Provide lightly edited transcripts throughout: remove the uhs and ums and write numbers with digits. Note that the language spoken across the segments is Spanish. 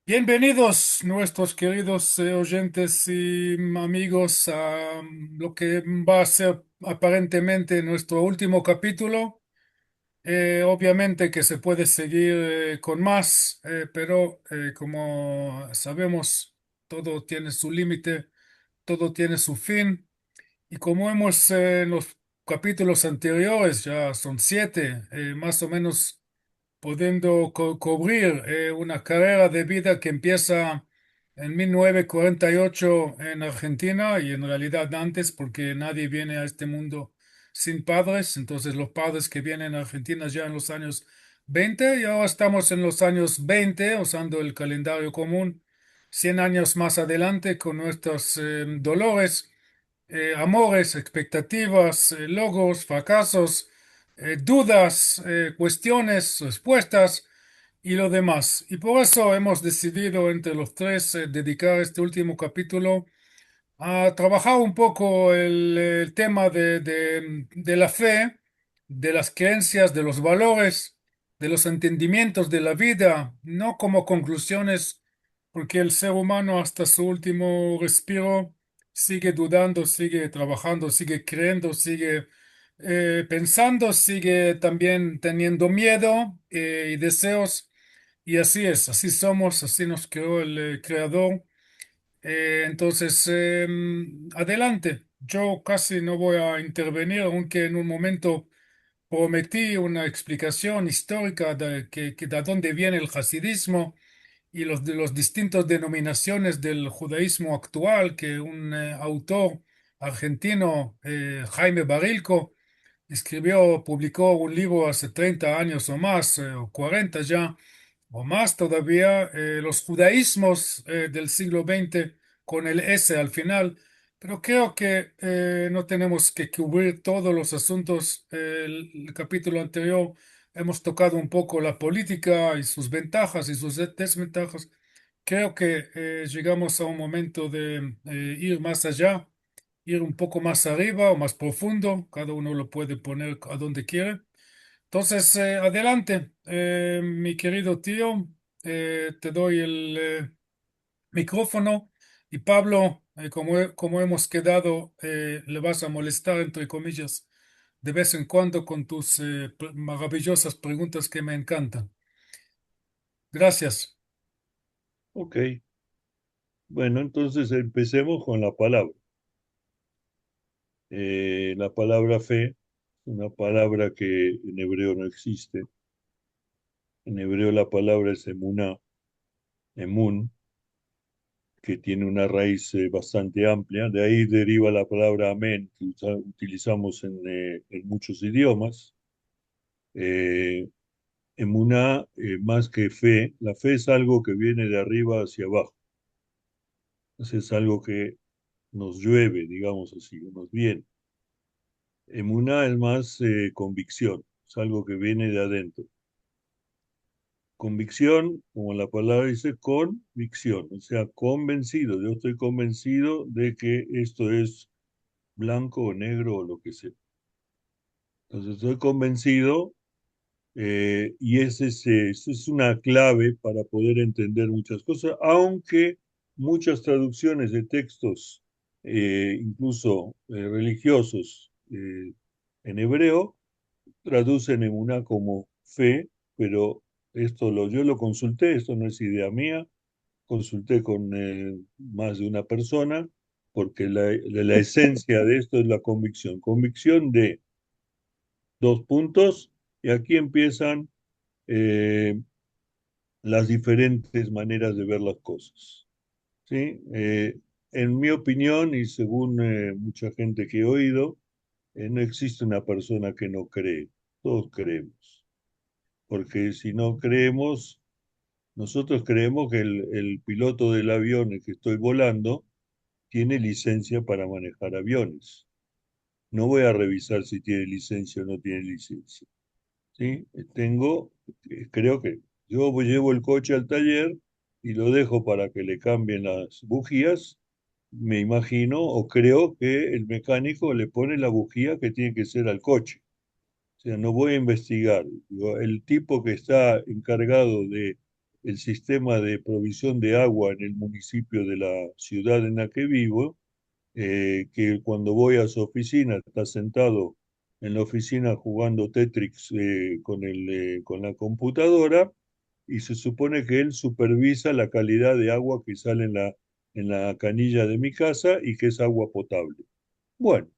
Bienvenidos nuestros queridos oyentes y amigos a lo que va a ser aparentemente nuestro último capítulo. Obviamente que se puede seguir con más, pero como sabemos, todo tiene su límite, todo tiene su fin. Y como hemos en los capítulos anteriores, ya son siete, más o menos pudiendo cubrir una carrera de vida que empieza en 1948 en Argentina y en realidad antes porque nadie viene a este mundo sin padres. Entonces los padres que vienen a Argentina ya en los años 20 y ahora estamos en los años 20 usando el calendario común, 100 años más adelante con nuestros dolores, amores, expectativas, logros, fracasos, dudas, cuestiones, respuestas y lo demás. Y por eso hemos decidido entre los tres dedicar este último capítulo a trabajar un poco el tema de la fe, de las creencias, de los valores, de los entendimientos de la vida, no como conclusiones, porque el ser humano hasta su último respiro sigue dudando, sigue trabajando, sigue creyendo, sigue pensando, sigue también teniendo miedo y deseos, y así es, así somos, así nos creó el Creador. Entonces, adelante. Yo casi no voy a intervenir, aunque en un momento prometí una explicación histórica de dónde viene el hasidismo y de los distintas denominaciones del judaísmo actual que un autor argentino, Jaime Barilco, escribió, publicó un libro hace 30 años o más, o 40 ya, o más todavía, los judaísmos del siglo XX con el S al final, pero creo que no tenemos que cubrir todos los asuntos. El capítulo anterior hemos tocado un poco la política y sus ventajas y sus desventajas. Creo que llegamos a un momento de ir más allá, ir un poco más arriba o más profundo, cada uno lo puede poner a donde quiere. Entonces, adelante, mi querido tío, te doy el micrófono y Pablo, como hemos quedado, le vas a molestar, entre comillas, de vez en cuando con tus maravillosas preguntas que me encantan. Gracias. Ok, bueno, entonces empecemos con la palabra. La palabra fe, una palabra que en hebreo no existe. En hebreo la palabra es emuná, emun, que tiene una raíz bastante amplia. De ahí deriva la palabra amén, que utilizamos en muchos idiomas. Eh, Emuná, más que fe, la fe es algo que viene de arriba hacia abajo. Entonces es algo que nos llueve, digamos así, nos viene. Emuná es más convicción, es algo que viene de adentro. Convicción, como la palabra dice, convicción, o sea, convencido. Yo estoy convencido de que esto es blanco o negro o lo que sea. Entonces, estoy convencido y esa es una clave para poder entender muchas cosas, aunque muchas traducciones de textos, incluso religiosos, en hebreo, traducen en una como fe, pero yo lo consulté, esto no es idea mía, consulté con más de una persona, porque la esencia de esto es la convicción. Convicción de dos puntos, y aquí empiezan eh, las diferentes maneras de ver las cosas. ¿Sí? En mi opinión, y según mucha gente que he oído, no existe una persona que no cree, todos creemos. Porque si no creemos, nosotros creemos que el piloto del avión en que estoy volando tiene licencia para manejar aviones. No voy a revisar si tiene licencia o no tiene licencia. ¿Sí? Creo que llevo el coche al taller y lo dejo para que le cambien las bujías. Me imagino o creo que el mecánico le pone la bujía que tiene que ser al coche. O sea, no voy a investigar. Digo, el tipo que está encargado de el sistema de provisión de agua en el municipio de la ciudad en la que vivo, que cuando voy a su oficina está sentado en la oficina jugando Tetris con la computadora y se supone que él supervisa la calidad de agua que sale en la canilla de mi casa y que es agua potable. Bueno,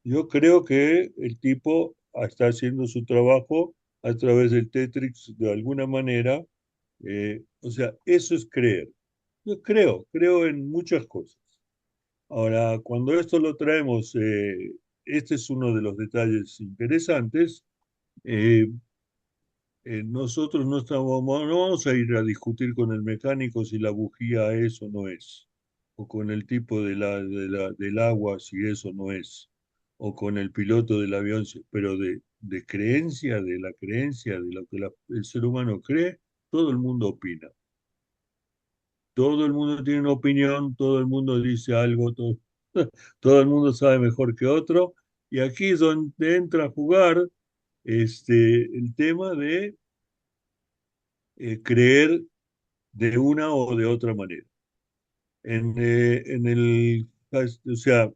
yo creo que el tipo está haciendo su trabajo a través del Tetris de alguna manera. O sea, eso es creer. Yo creo en muchas cosas. Ahora, cuando esto lo traemos, este es uno de los detalles interesantes. eh, Nosotros no vamos a ir a discutir con el mecánico si la bujía es o no es, o con el tipo del agua si eso no es, o con el piloto del avión, pero de creencia, de la creencia, de lo que el ser humano cree, todo el mundo opina. Todo el mundo tiene una opinión, todo el mundo dice algo, todo, todo el mundo sabe mejor que otro, y aquí es donde entra a jugar el tema de creer de una o de otra manera. En o sea,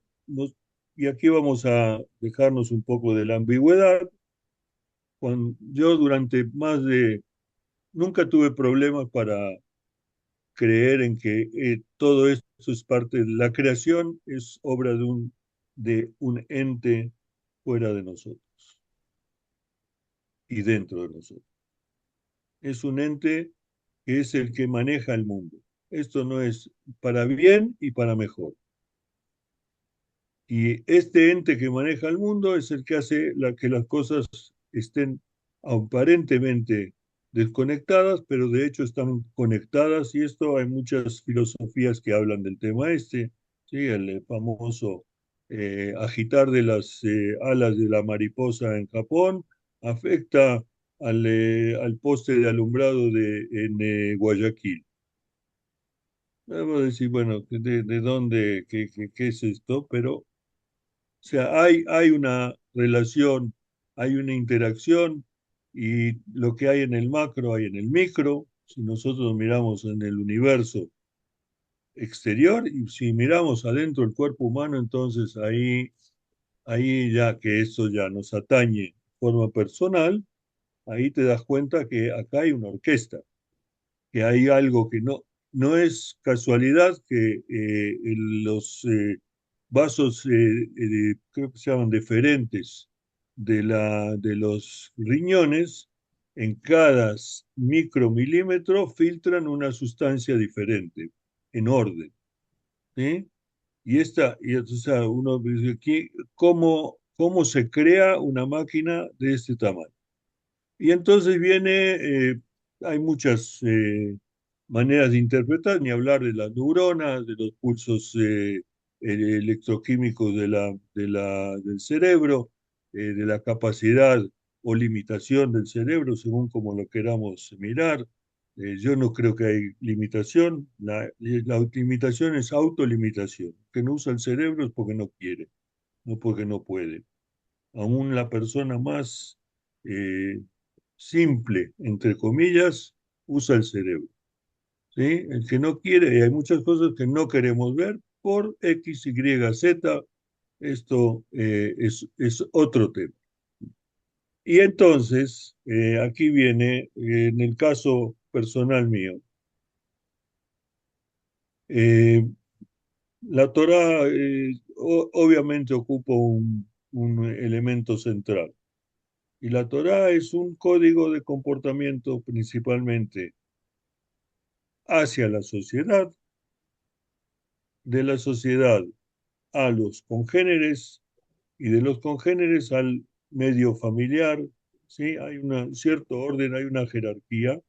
y aquí vamos a dejarnos un poco de la ambigüedad. Yo durante nunca tuve problemas para creer en que todo esto es parte de la creación, es obra de un ente fuera de nosotros y dentro de nosotros. Es un ente que es el que maneja el mundo. Esto no es para bien y para mejor. Y este ente que maneja el mundo es el que hace que las cosas estén aparentemente desconectadas, pero de hecho están conectadas. Y esto hay muchas filosofías que hablan del tema ¿sí? El famoso agitar de las alas de la mariposa en Japón afecta al poste de alumbrado en Guayaquil. Vamos a decir, bueno, de dónde, qué es esto? Pero o sea, hay una relación, hay una interacción y lo que hay en el macro hay en el micro. Si nosotros miramos en el universo exterior y si miramos adentro del cuerpo humano, entonces ahí ya que eso ya nos atañe de forma personal, ahí te das cuenta que acá hay una orquesta, que hay algo que no es casualidad que los vasos, creo que se llaman deferentes, de los riñones, en cada micromilímetro filtran una sustancia diferente, en orden. ¿Sí? O sea, uno dice aquí, ¿cómo se crea una máquina de este tamaño? Y entonces hay muchas maneras de interpretar, ni hablar de las neuronas, de los pulsos electroquímicos del cerebro, de la capacidad o limitación del cerebro, según como lo queramos mirar. Yo no creo que hay limitación. La limitación es autolimitación. Que no usa el cerebro es porque no quiere, no porque no puede. Aún la persona más eh, simple, entre comillas, usa el cerebro. ¿Sí? El que no quiere, y hay muchas cosas que no queremos ver por X, Y, Z, esto es otro tema. Y entonces, aquí viene, en el caso personal mío, eh, la Torah obviamente ocupa un elemento central. Y la Torá es un código de comportamiento principalmente hacia la sociedad, de la sociedad a los congéneres y de los congéneres al medio familiar. ¿Sí? Hay un cierto orden, hay una jerarquía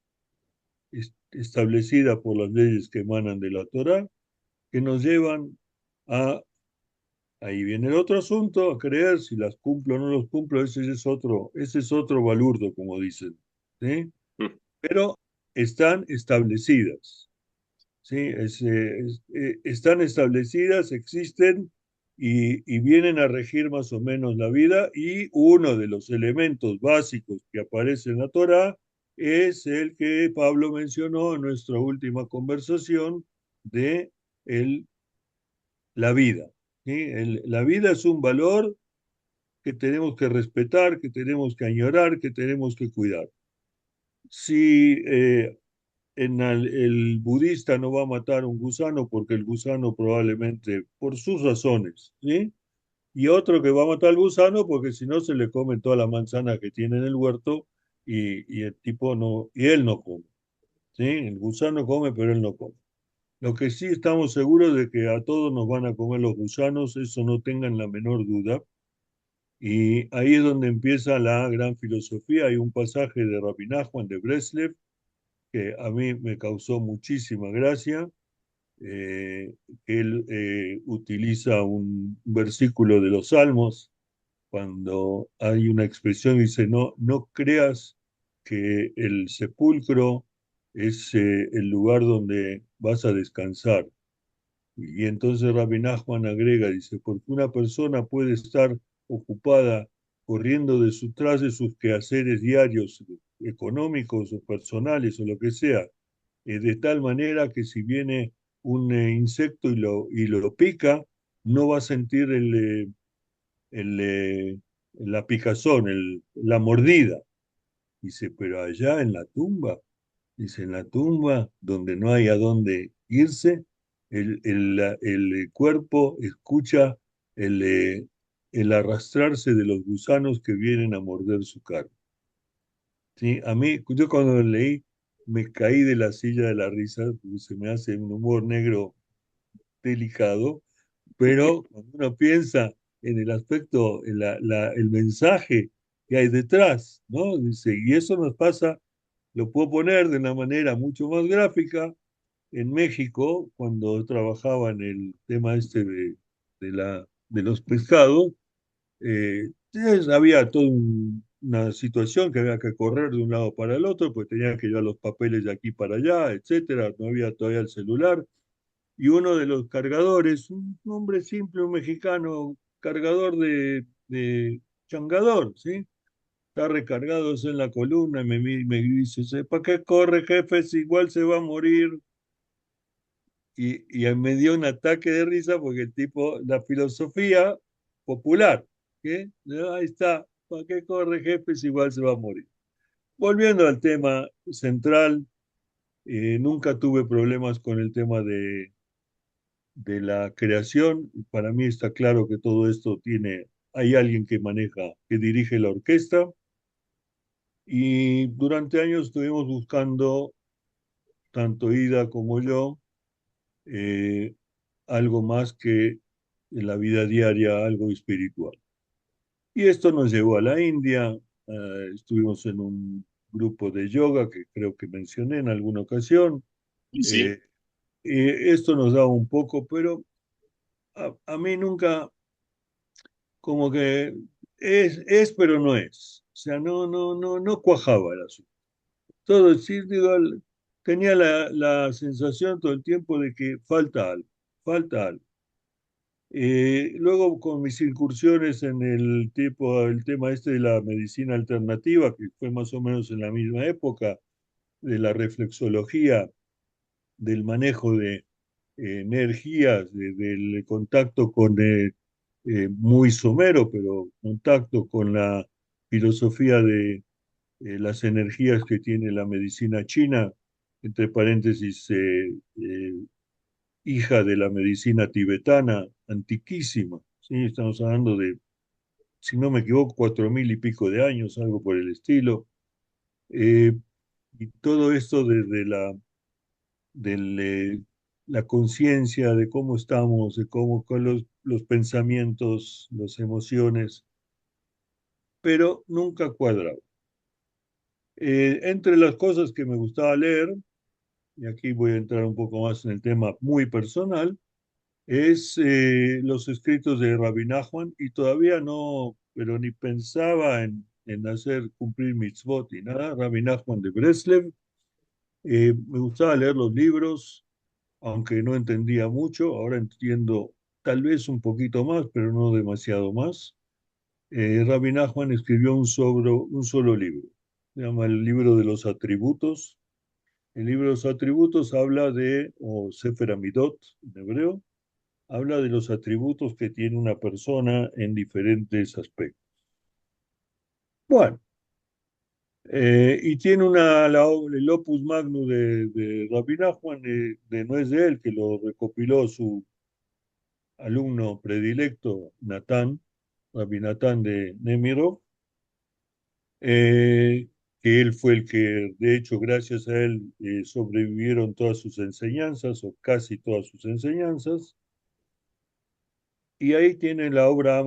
establecida por las leyes que emanan de la Torá que nos llevan a, ahí viene el otro asunto, a creer si las cumplo o no los cumplo, ese es otro balurdo, como dicen. ¿Sí? Mm. Pero están establecidas, ¿sí? Están establecidas, existen y vienen a regir más o menos la vida y uno de los elementos básicos que aparece en la Torá es el que Pablo mencionó en nuestra última conversación de el, la vida. ¿Sí? La vida es un valor que tenemos que respetar, que tenemos que añorar, que tenemos que cuidar. Si el budista no va a matar un gusano porque el gusano probablemente, por sus razones, ¿sí? Y otro que va a matar al gusano porque si no se le comen toda la manzana que tiene en el huerto y el tipo no, y él no come, ¿sí? El gusano come, pero él no come. Lo que sí estamos seguros de que a todos nos van a comer los gusanos, eso no tengan la menor duda. Y ahí es donde empieza la gran filosofía. Hay un pasaje de Rabbi Nachman de Breslev que a mí me causó muchísima gracia. eh, Él utiliza un versículo de los Salmos cuando hay una expresión, dice, no, no creas que el sepulcro es el lugar donde vas a descansar. Y entonces Rabbi Nachman agrega, dice, porque una persona puede estar ocupada corriendo detrás de sus quehaceres diarios, económicos o personales o lo que sea, de tal manera que si viene un insecto y lo pica, no va a sentir el, eh, la picazón, la mordida. Dice, pero allá en la tumba, dice, en la tumba donde no hay a dónde irse, el cuerpo escucha el, eh, el arrastrarse de los gusanos que vienen a morder su carne. ¿Sí? A mí, yo cuando lo leí, me caí de la silla de la risa, porque se me hace un humor negro delicado, pero cuando uno piensa en el aspecto, en el mensaje que hay detrás, ¿no? Dice, y eso nos pasa, lo puedo poner de una manera mucho más gráfica. En México, cuando trabajaba en el tema este de los pescados, había toda una situación que había que correr de un lado para el otro, pues tenía que llevar los papeles de aquí para allá, etcétera. No había todavía el celular. Y uno de los cargadores, un hombre simple, un mexicano, cargador de changador, ¿sí? Está recargado en la columna y me dice, ¿para qué corre, jefe? Si igual se va a morir. Y me dio un ataque de risa porque el tipo, la filosofía popular, ¿qué? Ahí está, ¿para qué corre, jefe? Si igual se va a morir. Volviendo al tema central, nunca tuve problemas con el tema de la creación. Para mí está claro que todo esto tiene, hay alguien que maneja, que dirige la orquesta. Y durante años estuvimos buscando, tanto Ida como yo, eh, algo más que en la vida diaria, algo espiritual. Y esto nos llevó a la India. Estuvimos en un grupo de yoga que creo que mencioné en alguna ocasión. Y sí, Eh, Esto nos da un poco, pero a mí nunca, como que pero no es. O sea, no cuajaba el asunto. Todo, sí, digo, tenía la sensación todo el tiempo de que falta algo, falta algo. Luego con mis incursiones en el tema este de la medicina alternativa, que fue más o menos en la misma época, de la reflexología, del manejo de energías, del contacto con, muy somero, pero contacto con la filosofía de las energías que tiene la medicina china, entre paréntesis, hija de la medicina tibetana, antiquísima. ¿Sí? Estamos hablando de, si no me equivoco, 4000 y pico de años, algo por el estilo. Eh, y todo esto desde del, la conciencia de cómo estamos, de cómo con los pensamientos, las emociones, pero nunca cuadrado. Entre las cosas que me gustaba leer, y aquí voy a entrar un poco más en el tema muy personal, es los escritos de Rabbi Nachman y todavía no, pero ni pensaba en hacer cumplir mitzvot y nada. Rabbi Nachman de Breslev. Me gustaba leer los libros, aunque no entendía mucho. Ahora entiendo tal vez un poquito más, pero no demasiado más. Rabbi Nachman escribió un solo libro. se llama el libro de los atributos. El libro de los atributos habla de, o Sefer Amidot en hebreo, habla de los atributos que tiene una persona en diferentes aspectos. Bueno, y tiene el Opus Magnum de Rabbi Nachman, no es de él, que lo recopiló su alumno predilecto, Natán, Rabbi Natán de Nemirov, eh, que él fue el que, de hecho, gracias a él sobrevivieron todas sus enseñanzas, o casi todas sus enseñanzas. Y ahí tiene la obra,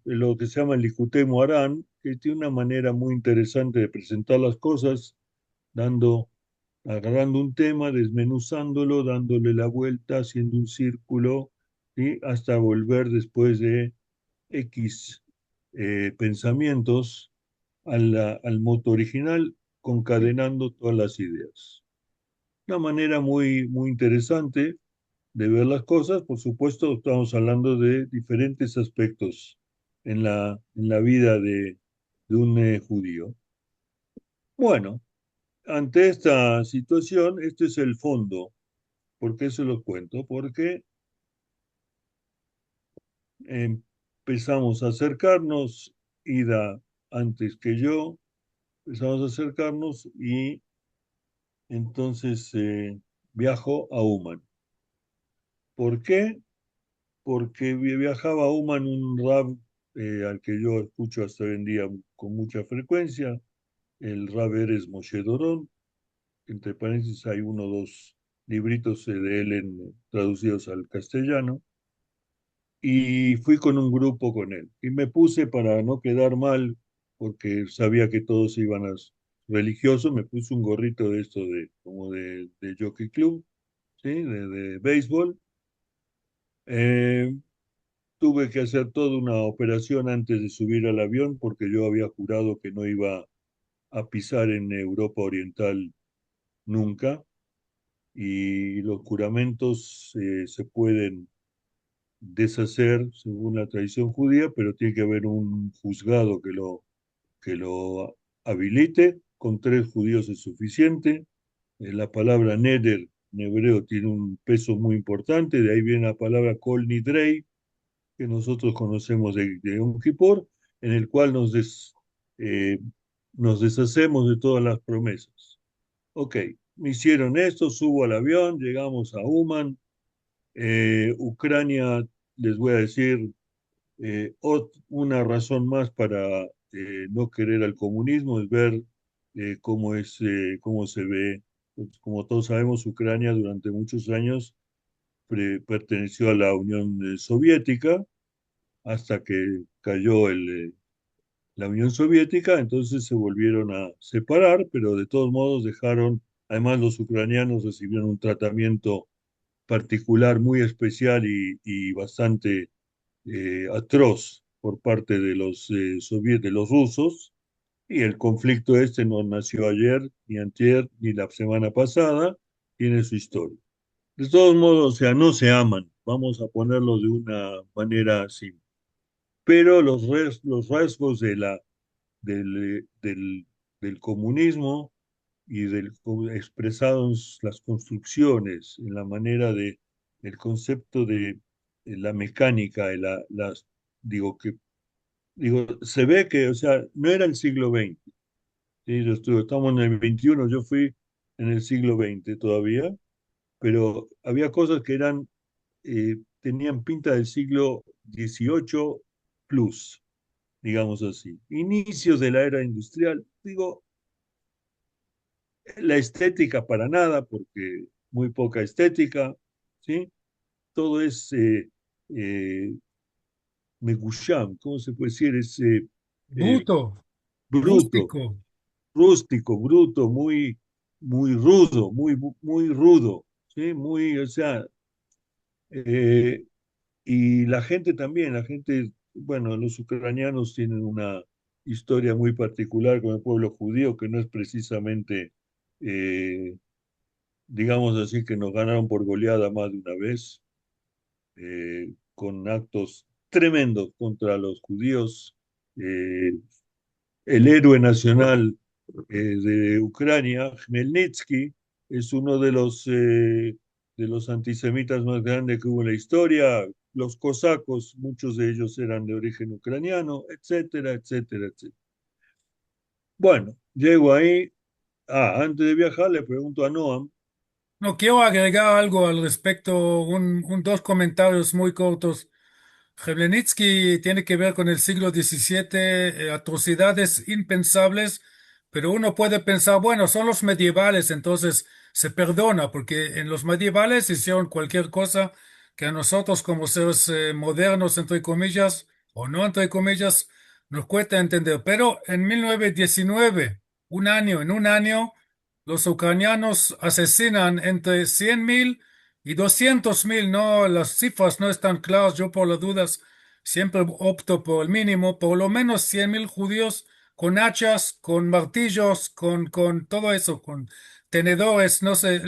lo que se llama el Likutei Moharan, que tiene una manera muy interesante de presentar las cosas, dando, agarrando un tema, desmenuzándolo, dándole la vuelta, haciendo un círculo, ¿sí? Hasta volver después de X pensamientos al moto original, concadenando todas las ideas. Una manera muy, muy interesante de ver las cosas. Por supuesto, estamos hablando de diferentes aspectos en la vida de un judío. Bueno, ante esta situación, este es el fondo. ¿Por qué se los cuento? Porque empezamos a acercarnos, Ida antes que yo, empezamos a acercarnos y entonces viajo a Uman. ¿Por qué? Porque viajaba a Uman un rab al que yo escucho hasta hoy en día con mucha frecuencia, el rab Erez Moshe Dorón. Entre paréntesis hay uno o dos libritos de él traducidos al castellano. Y fui con un grupo con él. Y me puse para no quedar mal, porque sabía que todos iban a religiosos, me puse un gorrito de esto como de Jockey Club, ¿sí? De béisbol. Eh, Tuve que hacer toda una operación antes de subir al avión porque yo había jurado que no iba a pisar en Europa Oriental nunca y los juramentos se pueden deshacer según la tradición judía, pero tiene que haber un juzgado que lo habilite. Con tres judíos es suficiente. La palabra neder en hebreo tiene un peso muy importante, de ahí viene la palabra kol nidrei, que nosotros conocemos de Yom Kippur, en el cual eh, nos deshacemos de todas las promesas. Ok, me hicieron esto, subo al avión, llegamos a Uman, Ucrania, les voy a decir, una razón más para no querer al comunismo es ver cómo se ve. Pues, como todos sabemos, Ucrania durante muchos años perteneció a la Unión Soviética hasta que cayó la Unión Soviética, entonces se volvieron a separar, pero de todos modos dejaron, además los ucranianos recibieron un tratamiento particular muy especial y bastante atroz por parte de de los rusos, y el conflicto este no nació ayer, ni antier, ni la semana pasada, tiene su historia. De todos modos, o sea, no se aman, vamos a ponerlo de una manera simple, pero los rasgos del comunismo y expresados las construcciones, en la manera el concepto de la mecánica, digo, se ve que, o sea, no era el siglo XX, ¿sí? Estamos en el XXI, yo fui en el siglo XX todavía, pero había cosas que tenían pinta del siglo XVIII plus, digamos así. Inicios de la era industrial, digo, la estética para nada, porque muy poca estética, ¿sí? Todo es eh, megusham, ¿cómo se puede decir? Es eh, Bruto, bruto, rústico. rústico, bruto, muy rudo, muy rudo, ¿sí? Muy, o sea, eh, y la gente también, la gente, bueno, los ucranianos tienen una historia muy particular con el pueblo judío que no es precisamente eh, digamos así, que nos ganaron por goleada más de una vez, con actos tremendos contra los judíos. Eh, el héroe nacional de Ucrania, Khmelnytsky, es uno de los antisemitas más grandes que hubo en la historia. Los cosacos, muchos de ellos eran de origen ucraniano, etcétera, etcétera, etcétera. Bueno, llego ahí. Antes de viajar le pregunto a Noam. No, quiero agregar algo al respecto, dos comentarios muy cortos. Jablinitsky tiene que ver con el siglo XVII, atrocidades impensables, pero uno puede pensar, bueno, son los medievales, entonces se perdona, porque en los medievales hicieron cualquier cosa que a nosotros como seres modernos, entre comillas, o no entre comillas, nos cuesta entender. Pero en 1919, en un año, los ucranianos asesinan entre 100.000 y 200.000, no, las cifras no están claras, yo por las dudas siempre opto por el mínimo, por lo menos 100.000 judíos con hachas, con martillos, con todo eso, con tenedores, no sé,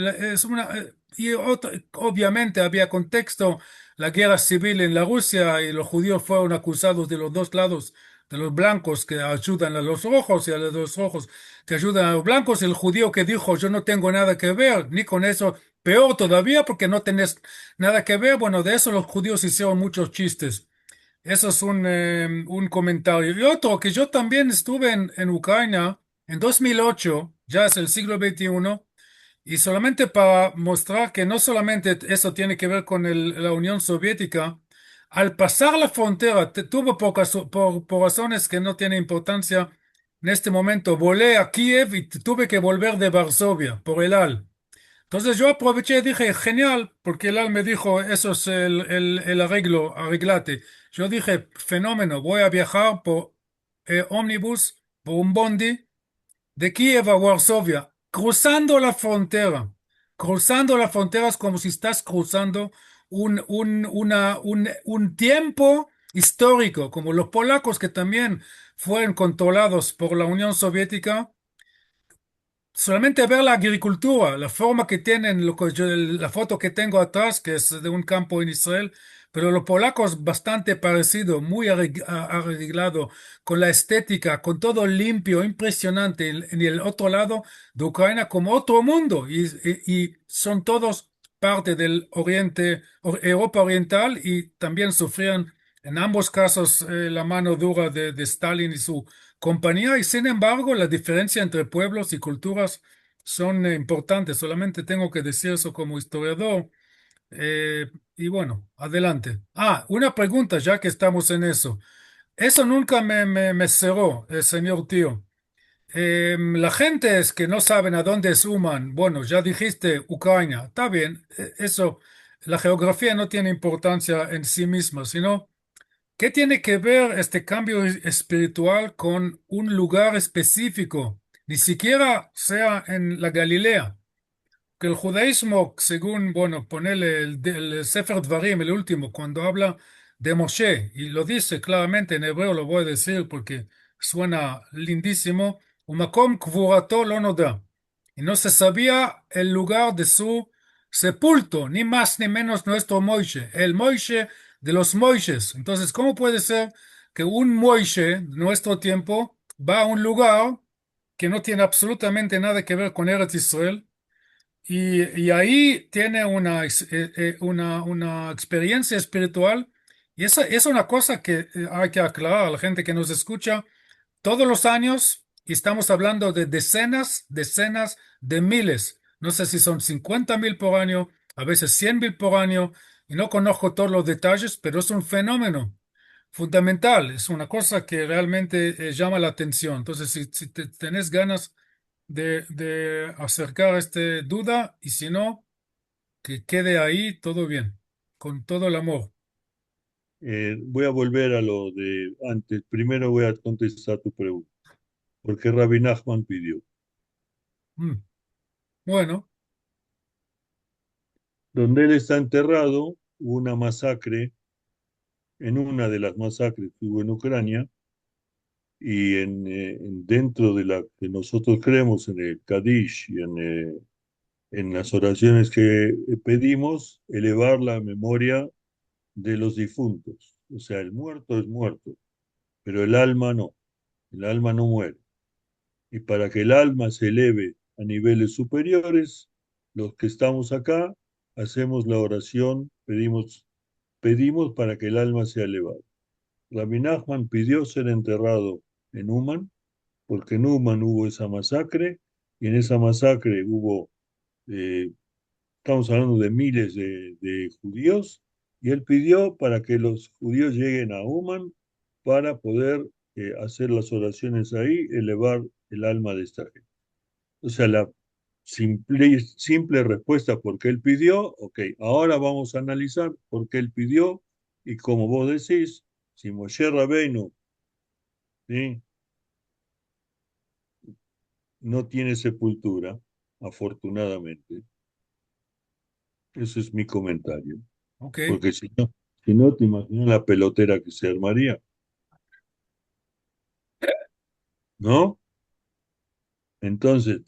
obviamente había contexto, la guerra civil en la Rusia y los judíos fueron acusados de los dos lados, de los blancos que ayudan a los rojos y a los rojos que ayudan a los blancos, el judío que dijo yo no tengo nada que ver, ni con eso. Peor todavía porque no tenés nada que ver. Bueno, de eso los judíos hicieron muchos chistes. Eso es un comentario. Y otro, que yo también estuve en Ucrania en 2008, ya es el siglo XXI, y solamente para mostrar que no solamente eso tiene que ver con la Unión Soviética, al pasar la frontera, tuvo por razones que no tienen importancia en este momento, volé a Kiev y tuve que volver de Varsovia por el AL. Entonces yo aproveché y dije, genial, porque el AL me dijo, eso es el arreglo, arreglate. Yo dije, fenómeno, voy a viajar por ómnibus, por un bondi de Kiev a Varsovia, cruzando la frontera es como si estás cruzando un tiempo histórico, como los polacos que también fueron controlados por la Unión Soviética. Solamente ver la agricultura, la forma que tienen, la foto que tengo atrás, que es de un campo en Israel, pero los polacos bastante parecido, muy arreglado, con la estética, con todo limpio, impresionante. En el otro lado de Ucrania como otro mundo, y son todos parte del Oriente, Europa Oriental, y también sufrían en ambos casos la mano dura de Stalin y su compañía, y sin embargo, la diferencia entre pueblos y culturas son importantes. Solamente tengo que decir eso como historiador. Y bueno, adelante. Una pregunta, ya que estamos en eso. Eso nunca me cerró, señor tío. La gente es que no saben a dónde suman. Bueno, ya dijiste Ucrania. Está bien, eso, la geografía no tiene importancia en sí misma, sino ¿qué tiene que ver este cambio espiritual con un lugar específico? Ni siquiera sea en la Galilea. Que el judaísmo, según, bueno, ponele el Sefer Dvarim, el último, cuando habla de Moshe, y lo dice claramente en hebreo, lo voy a decir porque suena lindísimo, Umakom kvurato lo noda. Y no se sabía el lugar de su sepulto, ni más ni menos nuestro Moishe, el Moishe de los Moishes. Entonces, ¿cómo puede ser que un Moishe de nuestro tiempo va a un lugar que no tiene absolutamente nada que ver con Eretz Israel? Y ahí tiene una experiencia espiritual. Y esa es una cosa que hay que aclarar a la gente que nos escucha todos los años. Y estamos hablando de decenas de miles. No sé si son 50.000 por año, a veces 100.000 por año. Y no conozco todos los detalles, pero es un fenómeno fundamental. Es una cosa que realmente llama la atención. Entonces, si tenés ganas de acercar este duda, y si no, que quede ahí todo bien, con todo el amor. Voy a volver a lo de antes. Primero voy a contestar tu pregunta. ¿Por qué Rabbi Nachman pidió? Mm. Bueno, Donde él está enterrado, hubo una masacre, en una de las masacres que hubo en Ucrania, y dentro de la que nosotros creemos en el Kadish y en las oraciones que pedimos, elevar la memoria de los difuntos. O sea, el muerto es muerto, pero el alma no muere. Y para que el alma se eleve a niveles superiores, los que estamos acá hacemos la oración, pedimos para que el alma sea elevada. Rabbi Nachman pidió ser enterrado en Uman, porque en Uman hubo esa masacre, y en esa masacre hubo, eh, estamos hablando de miles de judíos, y él pidió para que los judíos lleguen a Uman para poder hacer las oraciones ahí, elevar el alma de esta gente. O sea, la simple respuesta por qué él pidió, ok, ahora vamos a analizar por qué él pidió, y como vos decís, si Moshe Rabbeinu, ¿sí?, no tiene sepultura, afortunadamente. Ese es mi comentario. Ok, Porque si no, te imaginas la pelotera que se armaría, ¿no? Entonces,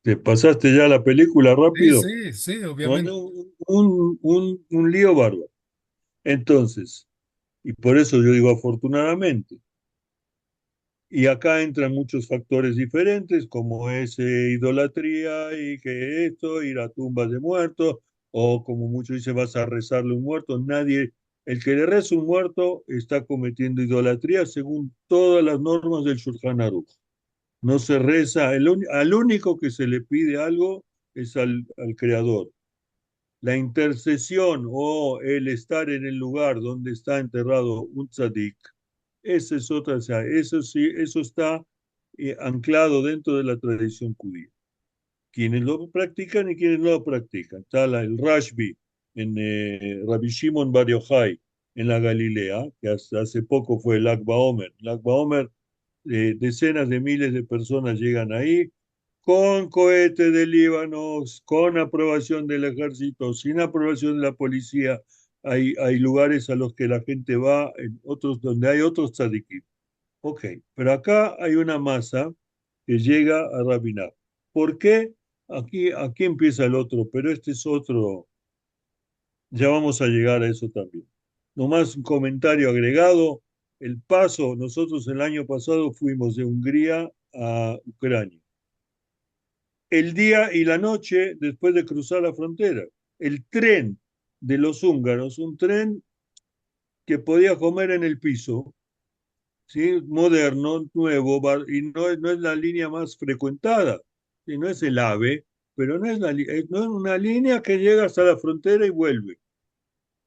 ¿te pasaste ya la película sí, rápido? sí, sí, No, no, obviamente. un lío bárbaro. Entonces, y por eso yo digo afortunadamente. Y acá entran muchos factores diferentes, como es idolatría y que esto, ir a tumbas de muertos, o como muchos dicen, vas a rezarle a un muerto. Nadie, el que le reza a un muerto está cometiendo idolatría según todas las normas del Shulchan Aruch. No se reza, al único que se le pide algo es al Creador. La intercesión o el estar en el lugar donde está enterrado un tzadik, esa es otra, o sea, eso sí, eso está anclado dentro de la tradición judía. Quienes lo practican y quienes no lo practican. Está el Rashbi en Rabbi Shimon Bar Yochai en la Galilea, que hace poco fue el Lag BaOmer. El Lag BaOmer, decenas de miles de personas llegan ahí con cohetes de Líbano, con aprobación del ejército, sin aprobación de la policía. Hay lugares a los que la gente va, en otros donde hay otros tzadikim. Ok, pero acá hay una masa que llega a Rabiná. ¿Por qué? Aquí empieza el otro, pero este es otro, ya vamos a llegar a eso también. Nomás un comentario agregado, el paso, nosotros el año pasado fuimos de Hungría a Ucrania. El día y la noche después de cruzar la frontera. El tren de los húngaros, un tren que podía comer en el piso, ¿sí? Moderno, nuevo, y no es la línea más frecuentada, ¿sí? No es el AVE, pero no es una línea que llega hasta la frontera y vuelve.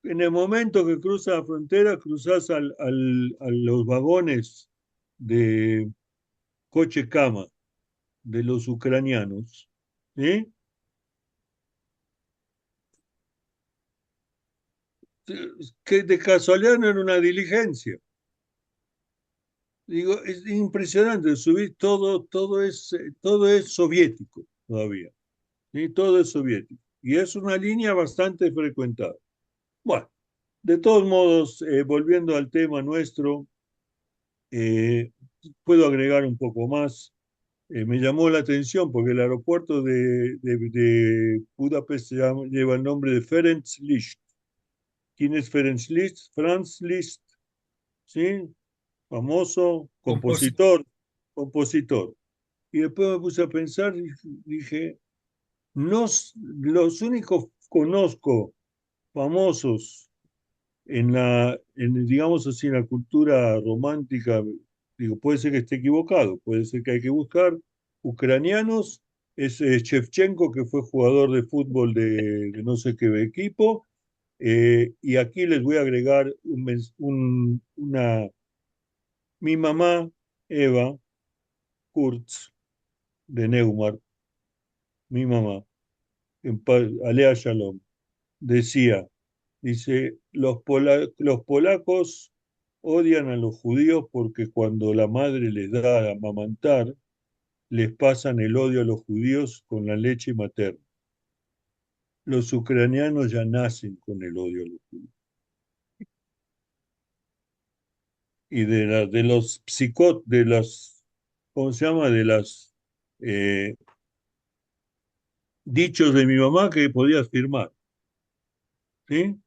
En el momento que cruza la frontera, cruzas a los vagones de coche-cama de los ucranianos, ¿sí? Que de casualidad no era una diligencia. Digo, es impresionante, subir todo es soviético todavía, ¿sí? Todo es soviético. Y es una línea bastante frecuentada. Bueno, de todos modos, volviendo al tema nuestro, eh, puedo agregar un poco más. Me llamó la atención porque el aeropuerto de Budapest lleva el nombre de Ferenc Liszt. ¿Quién es Ferenc Liszt? Franz Liszt, ¿sí? Famoso Composi- compositor. Y después me puse a pensar y dije, no, los únicos conozco famosos digamos así, en la cultura romántica, digo, puede ser que esté equivocado, puede ser que hay que buscar ucranianos, es Shevchenko, que fue jugador de fútbol de no sé qué equipo, y aquí les voy a agregar mi mamá, Eva Kurz, de Neumar, mi mamá, Alea Shalom, decía, dice, los polacos odian a los judíos porque cuando la madre les da a amamantar, les pasan el odio a los judíos con la leche materna. Los ucranianos ya nacen con el odio a los judíos. Y de los de las, ¿cómo se llama? De las eh, dichos de mi mamá que podía afirmar, ¿sí?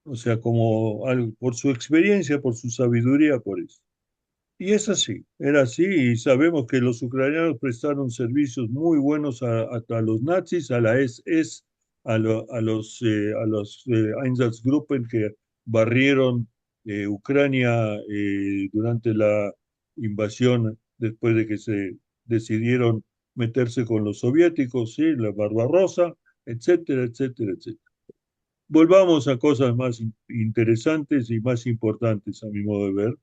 O sea, como algo, por su experiencia, por su sabiduría, por eso. Y es así, era así, y sabemos que los ucranianos prestaron servicios muy buenos a los nazis, a la SS, a los Einsatzgruppen que barrieron Ucrania durante la invasión, después de que se decidieron meterse con los soviéticos, ¿sí? La Barbarossa, etcétera, etcétera, etcétera. Volvamos a cosas más interesantes y más importantes, a mi modo de ver.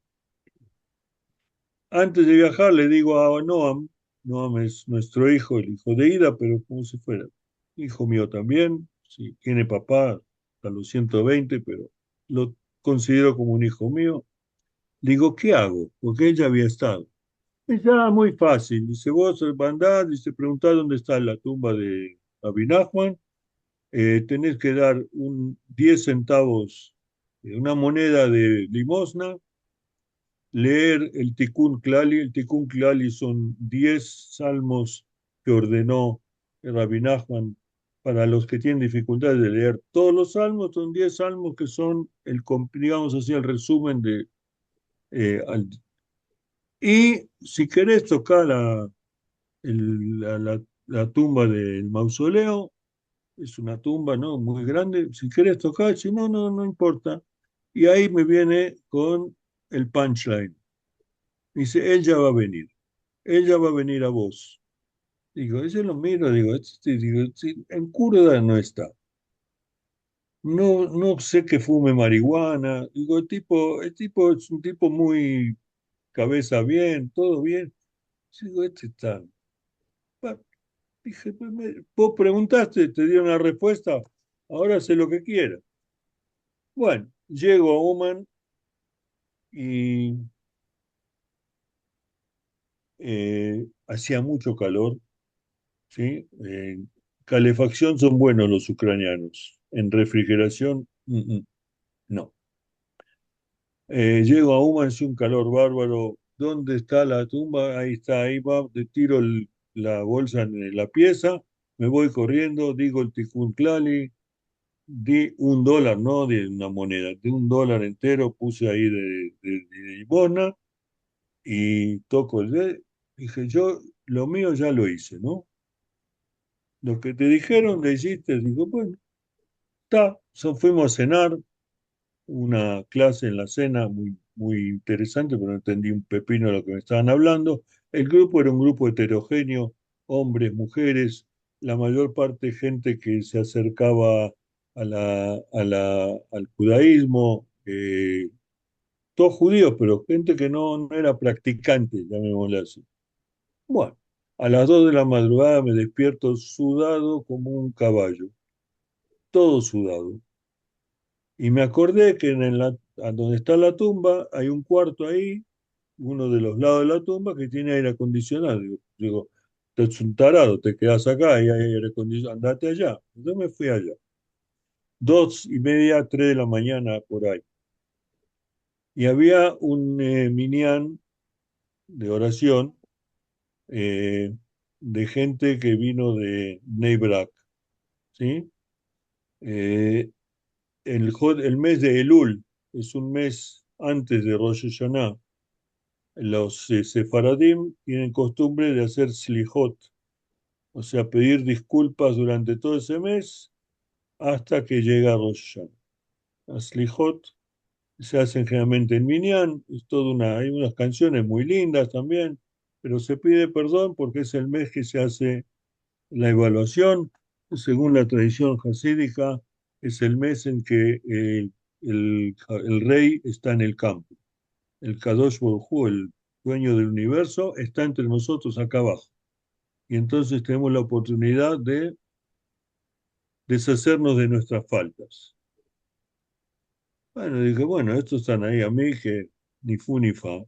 Antes de viajar le digo a Noam, Noam es nuestro hijo, el hijo de Ida, pero como si fuera hijo mío también, sí, tiene papá hasta los 120, pero lo considero como un hijo mío. Digo, ¿qué hago? Porque ella había estado. Es ya muy fácil. Dice, vos mandás, dice, preguntá dónde está la tumba de Abi Nachman, tenés que dar 10 centavos, una moneda de limosna, leer el Tikkun Klali. El Tikkun Klali son 10 salmos que ordenó Rabbi Nachman para los que tienen dificultades de leer todos los salmos. Son 10 salmos que son, digamos así, el resumen de... y si querés tocar la tumba del mausoleo, es una tumba, ¿no? Muy grande. Si querés tocar, si no, no, no importa. Y ahí me viene con el punchline. Dice, él ya va a venir. Ella va a venir a vos. Digo, yo lo miro, digo, sí, en Kurda no está. No, no sé que fume marihuana. Digo, el tipo es un tipo muy cabeza bien, todo bien. Digo, este está. Pa- Dije, pues, vos preguntaste, te dieron la respuesta, ahora sé lo que quiera. Bueno, llego a Oman y hacía mucho calor, ¿sí? Calefacción son buenos los ucranianos. En refrigeración, no. Llego a Uma, es un calor bárbaro. ¿Dónde está la tumba? Ahí está, ahí va. Te tiro la bolsa en la pieza, me voy corriendo, digo el Tikkun Klali, di $1, no de una moneda, de $1 entero, puse ahí de limosna y toco el dedo. Dije, yo lo mío ya lo hice, ¿no? Lo que te dijeron, le hiciste. Digo, bueno, está. Fuimos a cenar, una clase en la cena muy, muy interesante, pero no entendí un pepino de lo que me estaban hablando. El grupo era un grupo heterogéneo, hombres, mujeres, la mayor parte gente que se acercaba al judaísmo, todos judíos, pero gente que no era practicante, llamémosle así. Bueno, a las 2 de la madrugada me despierto sudado como un caballo, todo sudado. Y me acordé que a donde está la tumba hay un cuarto ahí, uno de los lados de la tumba, que tiene aire acondicionado. Digo, tú eres un tarado, te quedas acá y hay aire acondicionado, andate allá. Yo me fui allá. 2:30, 3 de la mañana por ahí. Y había un minyan de oración eh, de gente que vino de Bnei Brak, ¿sí? Eh, el mes de Elul es un mes antes de Rosh Hashanah. Los sefaradim tienen costumbre de hacer slijot, o sea, pedir disculpas durante todo ese mes hasta que llega Rosh Hashanah. Las slijot se hacen generalmente en Minyan, hay unas canciones muy lindas también, pero se pide perdón porque es el mes que se hace la evaluación. Según la tradición hasídica, es el mes en que el rey está en el campo. El Kadosh Baruj Hu, el dueño del universo, está entre nosotros acá abajo. Y entonces tenemos la oportunidad de deshacernos de nuestras faltas. Bueno, dije, bueno, estos están ahí a mí que ni fu ni fa.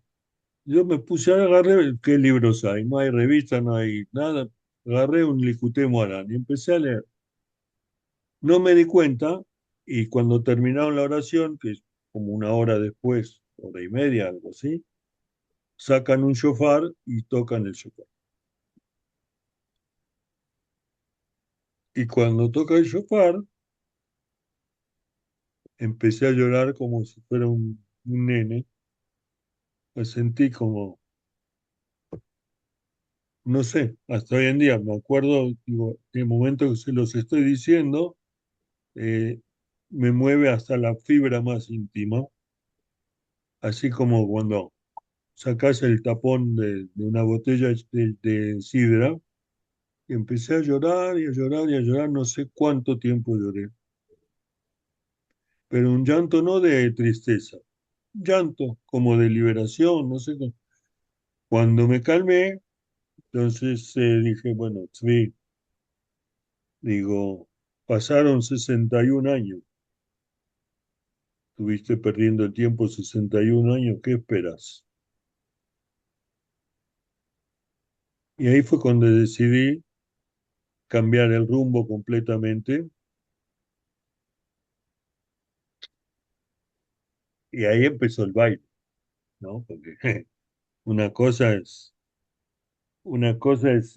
Yo me puse a agarrar, ¿qué libros hay? No hay revistas, no hay nada. Agarré un Likutei Moharan y empecé a leer. No me di cuenta y cuando terminaron la oración, que es como una hora después, hora y media, algo así, sacan un shofar y tocan el shofar. Y cuando toca el shofar, empecé a llorar como si fuera un nene Me sentí como, no sé, hasta hoy en día me acuerdo, digo, en el momento que se los estoy diciendo, eh, me mueve hasta la fibra más íntima, así como cuando sacás el tapón de una botella de sidra, y empecé a llorar y a llorar y a llorar, no sé cuánto tiempo lloré, pero un llanto no de tristeza, llanto como de liberación, no sé. Cuando me calmé, entonces dije, bueno, sí, digo, pasaron 61 años, tuviste perdiendo el tiempo 61 años, ¿qué esperas? Y ahí fue cuando decidí cambiar el rumbo completamente y ahí empezó el baile, ¿no? Porque una cosa es, una cosa es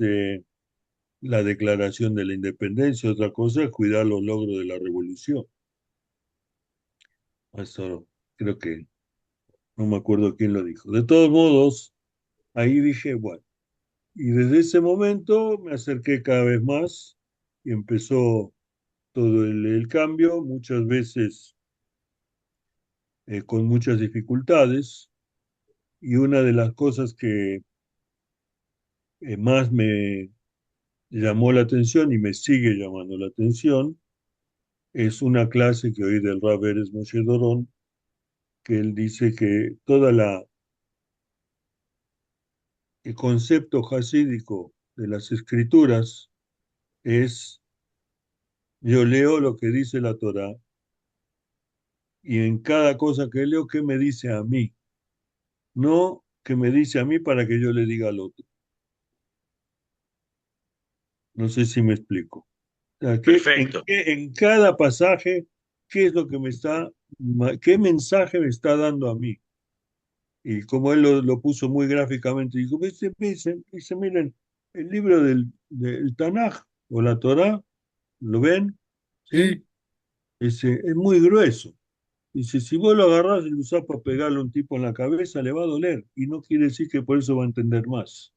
la declaración de la independencia, otra cosa es cuidar los logros de la revolución. Eso creo que no me acuerdo quién lo dijo. De todos modos, ahí dije, bueno, y desde ese momento me acerqué cada vez más y empezó todo el cambio, muchas veces con muchas dificultades. Y una de las cosas que más me llamó la atención y me sigue llamando la atención es una clase que oí del Rab Erez Moshe Dorón, que él dice que el concepto hasídico de las escrituras es yo leo lo que dice la Torá y en cada cosa que leo, ¿qué me dice a mí? No que me dice a mí para que yo le diga al otro. No sé si me explico. O sea, Perfecto. en cada pasaje, ¿qué es lo que me está, qué mensaje me está dando a mí? Y como él lo puso muy gráficamente, dijo, dice, miren, el libro del Tanaj o la Torá, ¿lo ven? ¿Sí? Sí, Es muy grueso. Dice, si vos lo agarrás y lo usás para pegarle a un tipo en la cabeza, le va a doler. Y no quiere decir que por eso va a entender más.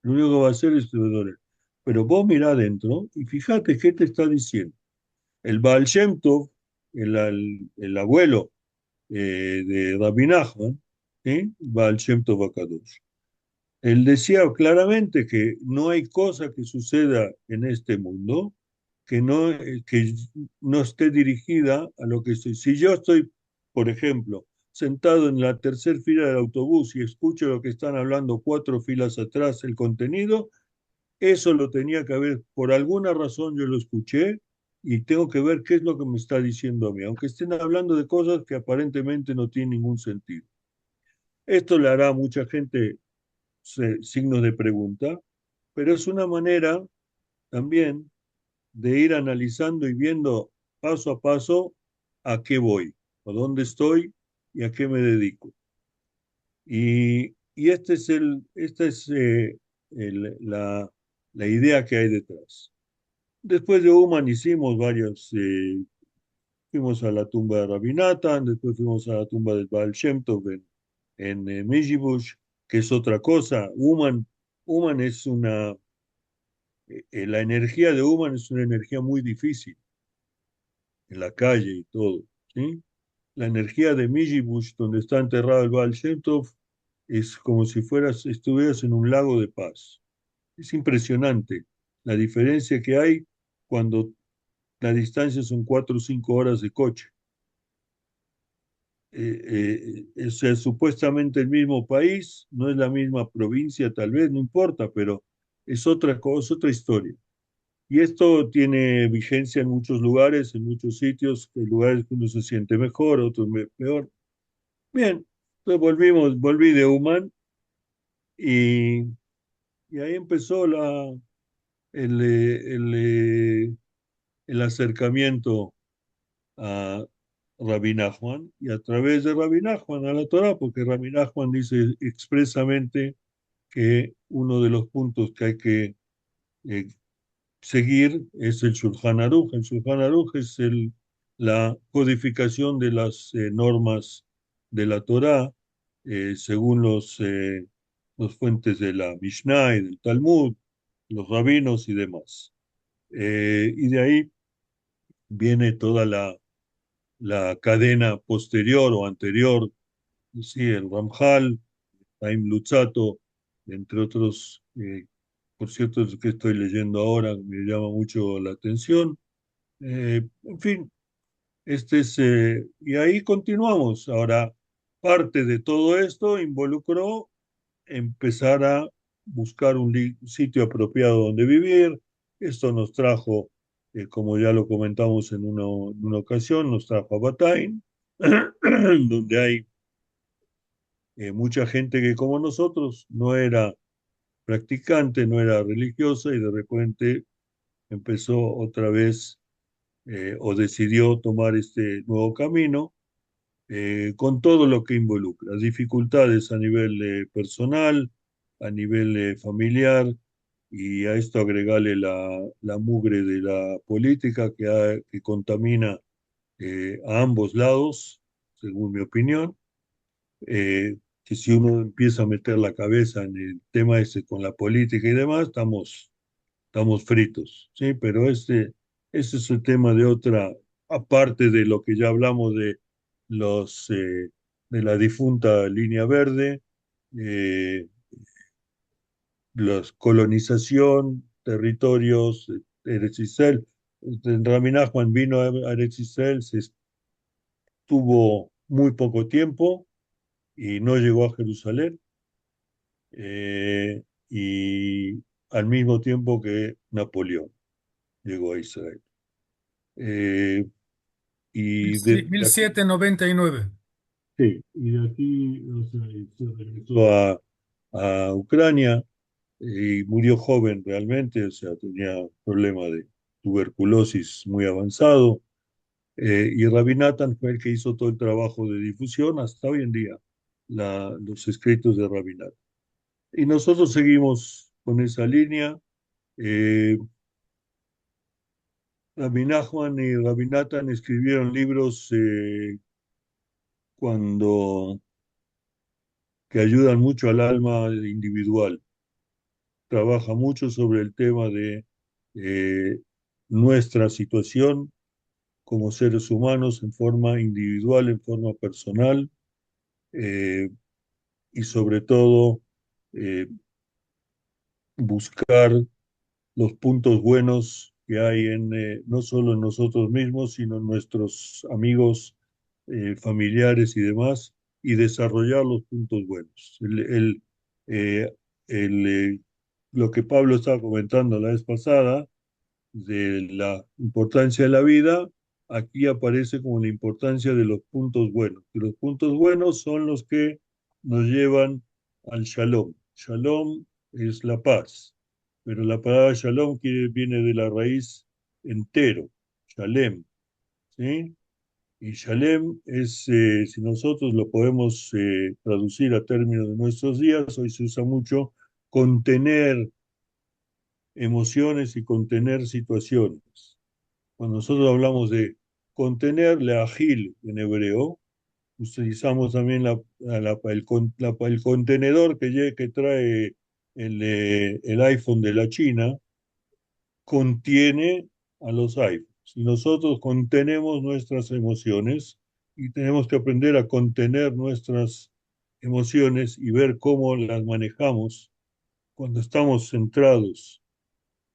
Lo único que va a hacer es que le doler. Pero vos mirá adentro y fíjate qué te está diciendo. El Baal Shem Tov, el abuelo de Rabbi Nachman, ¿sí? Baal Shem Tov HaKadosh. Él decía claramente que no hay cosa que suceda en este mundo que no esté dirigida a lo que estoy. Si yo estoy, por ejemplo, sentado en la tercera fila del autobús y escucho lo que están hablando cuatro filas atrás, el contenido, eso lo tenía que haber, por alguna razón yo lo escuché y tengo que ver qué es lo que me está diciendo a mí, aunque estén hablando de cosas que aparentemente no tienen ningún sentido. Esto le hará a mucha gente signos de pregunta, pero es una manera también de ir analizando y viendo paso a paso a qué voy, a dónde estoy y a qué me dedico. Y esta es la idea que hay detrás. Después de Uman hicimos varios, fuimos a la tumba de Rabbi Natan, después fuimos a la tumba del Baal Shem Tov en Mijibush, que es otra cosa. Uman es la energía de Uman es una energía muy difícil en la calle y todo, ¿sí? La energía de Mijibush, donde está enterrado el Baal Shem Tov, es como si estuvieras en un lago de paz. Es impresionante la diferencia que hay cuando la distancia son 4 o 5 horas de coche. Es supuestamente el mismo país, no es la misma provincia, tal vez, no importa, pero es otra cosa, otra historia. Y esto tiene vigencia en muchos lugares, en muchos sitios, en lugares que uno se siente mejor, otros peor. Bien, entonces volví de Uman y, y ahí empezó el, eh, el, eh, el acercamiento a Rabbi Nachman y a través de Rabbi Nachman a la Torah, porque Rabbi Nachman dice expresamente que uno de los puntos que hay que eh, seguir es el Shulchan Aruch. El Shulchan Aruch es la codificación de las normas de la Torah según los fuentes de la Mishnah y del Talmud, los rabinos y demás. Y de ahí viene toda la cadena posterior o anterior, sí, el Ramjal, Haim Luzzatto, entre otros, por cierto, es que estoy leyendo ahora, me llama mucho la atención. En fin, y ahí continuamos. Ahora, parte de todo esto involucró empezar a buscar un sitio apropiado donde vivir. Esto nos trajo, como ya lo comentamos en una ocasión, nos trajo a Batain, donde hay mucha gente que como nosotros no era practicante, no era religiosa y de repente empezó otra vez o decidió tomar este nuevo camino con todo lo que involucra, dificultades a nivel personal, a nivel familiar, y a esto agregarle la mugre de la política que contamina a ambos lados, según mi opinión, que si uno empieza a meter la cabeza en el tema ese con la política y demás, estamos fritos, ¿sí? Pero ese es el tema de otra, aparte de lo que ya hablamos los, eh, de la difunta línea verde, eh, la colonización, territorios, Eretz Israel. Rabbi Nachman vino a Eretz Israel, se estuvo muy poco tiempo y no llegó a Jerusalén, y al mismo tiempo que Napoleón llegó a Israel. Eh, y de aquí, 1799. sí, y de aquí, o sea, se regresó a Ucrania y murió joven realmente, o sea, tenía problema de tuberculosis muy avanzado. Y Rabbi Nathan fue el que hizo todo el trabajo de difusión hasta hoy en día, los escritos de Rabbi Nathan. Y nosotros seguimos con esa línea. Eh, Rabbi Nachman y Rabbi Nathan escribieron libros cuando que ayudan mucho al alma individual. Trabaja mucho sobre el tema de eh, nuestra situación como seres humanos en forma individual, en forma personal, eh, y sobre todo eh, buscar los puntos buenos que hay no solo en nosotros mismos, sino en nuestros amigos, familiares y demás, y desarrollar los puntos buenos. Eh, el, lo que Pablo estaba comentando la vez pasada, de la importancia de la vida, aquí aparece como la importancia de los puntos buenos. Y los puntos buenos son los que nos llevan al shalom. Shalom es la paz, pero la palabra shalom viene de la raíz entero, shalem, ¿sí? Y shalem es, si nosotros lo podemos traducir a términos de nuestros días, hoy se usa mucho contener emociones y contener situaciones. Cuando nosotros hablamos de contener, leagil en hebreo, utilizamos también el contenedor que trae el iPhone de la China, contiene a los iPhones. Y nosotros contenemos nuestras emociones y tenemos que aprender a contener nuestras emociones y ver cómo las manejamos cuando estamos centrados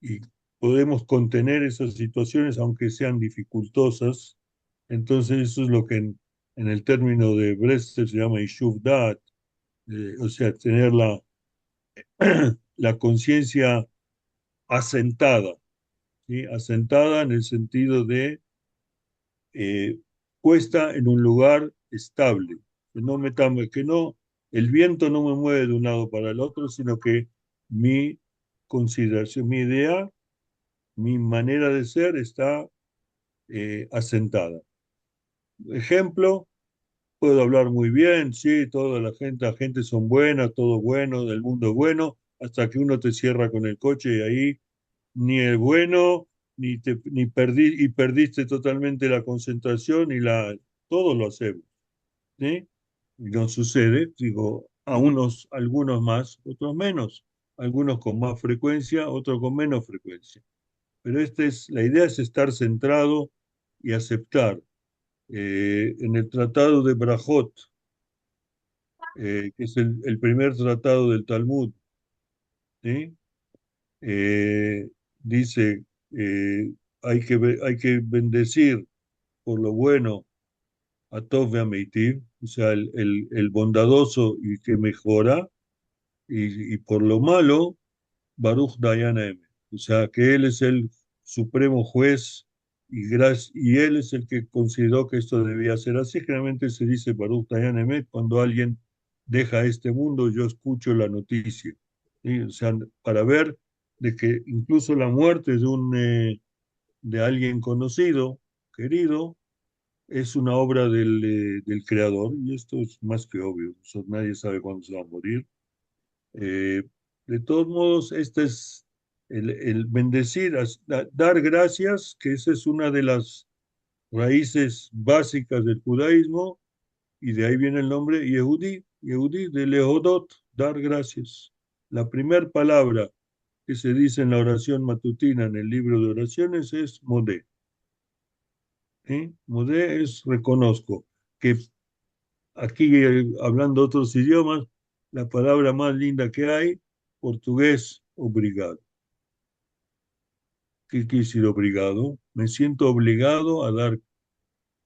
y podemos contener esas situaciones aunque sean dificultosas. Entonces eso es lo que en el término de Bresler se llama Ishuv Dat, o sea, tener la conciencia asentada, ¿sí? Asentada en el sentido de eh, puesta en un lugar estable, que no, el viento no me mueve de un lado para el otro, sino que mi consideración, mi idea, mi manera de ser está asentada. Ejemplo, puedo hablar muy bien, sí, toda la gente son buena, todo bueno, del mundo es bueno, hasta que uno te cierra con el coche y ahí ni es bueno, ni perdiste totalmente la concentración todo lo hacemos, ¿sí? y no sucede, digo, a unos, algunos más, otros menos, algunos con más frecuencia, otros con menos frecuencia. Pero la idea es estar centrado y aceptar. En el Tratado de Brajot, que es el primer tratado del Talmud, ¿sí? Eh, dice, hay que bendecir por lo bueno a Tov Meitiv, o sea, el bondadoso y que mejora, y por lo malo, Baruch Dayan Haemet. O sea, que él es el supremo juez y él es el que consideró que esto debía ser así. Generalmente se dice Baruch Dayan Haemet cuando alguien deja este mundo, yo escucho la noticia. ¿Sí? O sea, para ver de que incluso la muerte de alguien conocido, querido, es una obra del creador, y esto es más que obvio. O sea, nadie sabe cuándo se va a morir. Eh, de todos modos, este es el bendecir, dar gracias, que esa es una de las raíces básicas del judaísmo, y de ahí viene el nombre Yehudí, Yehudí de Lehodot, dar gracias. La primera palabra que se dice en la oración matutina en el libro de oraciones es Modé. ¿Sí? Modé es reconozco, que aquí hablando otros idiomas, la palabra más linda que hay, portugués, obrigado. ¿Qué quiere decir obrigado? Me siento obligado a dar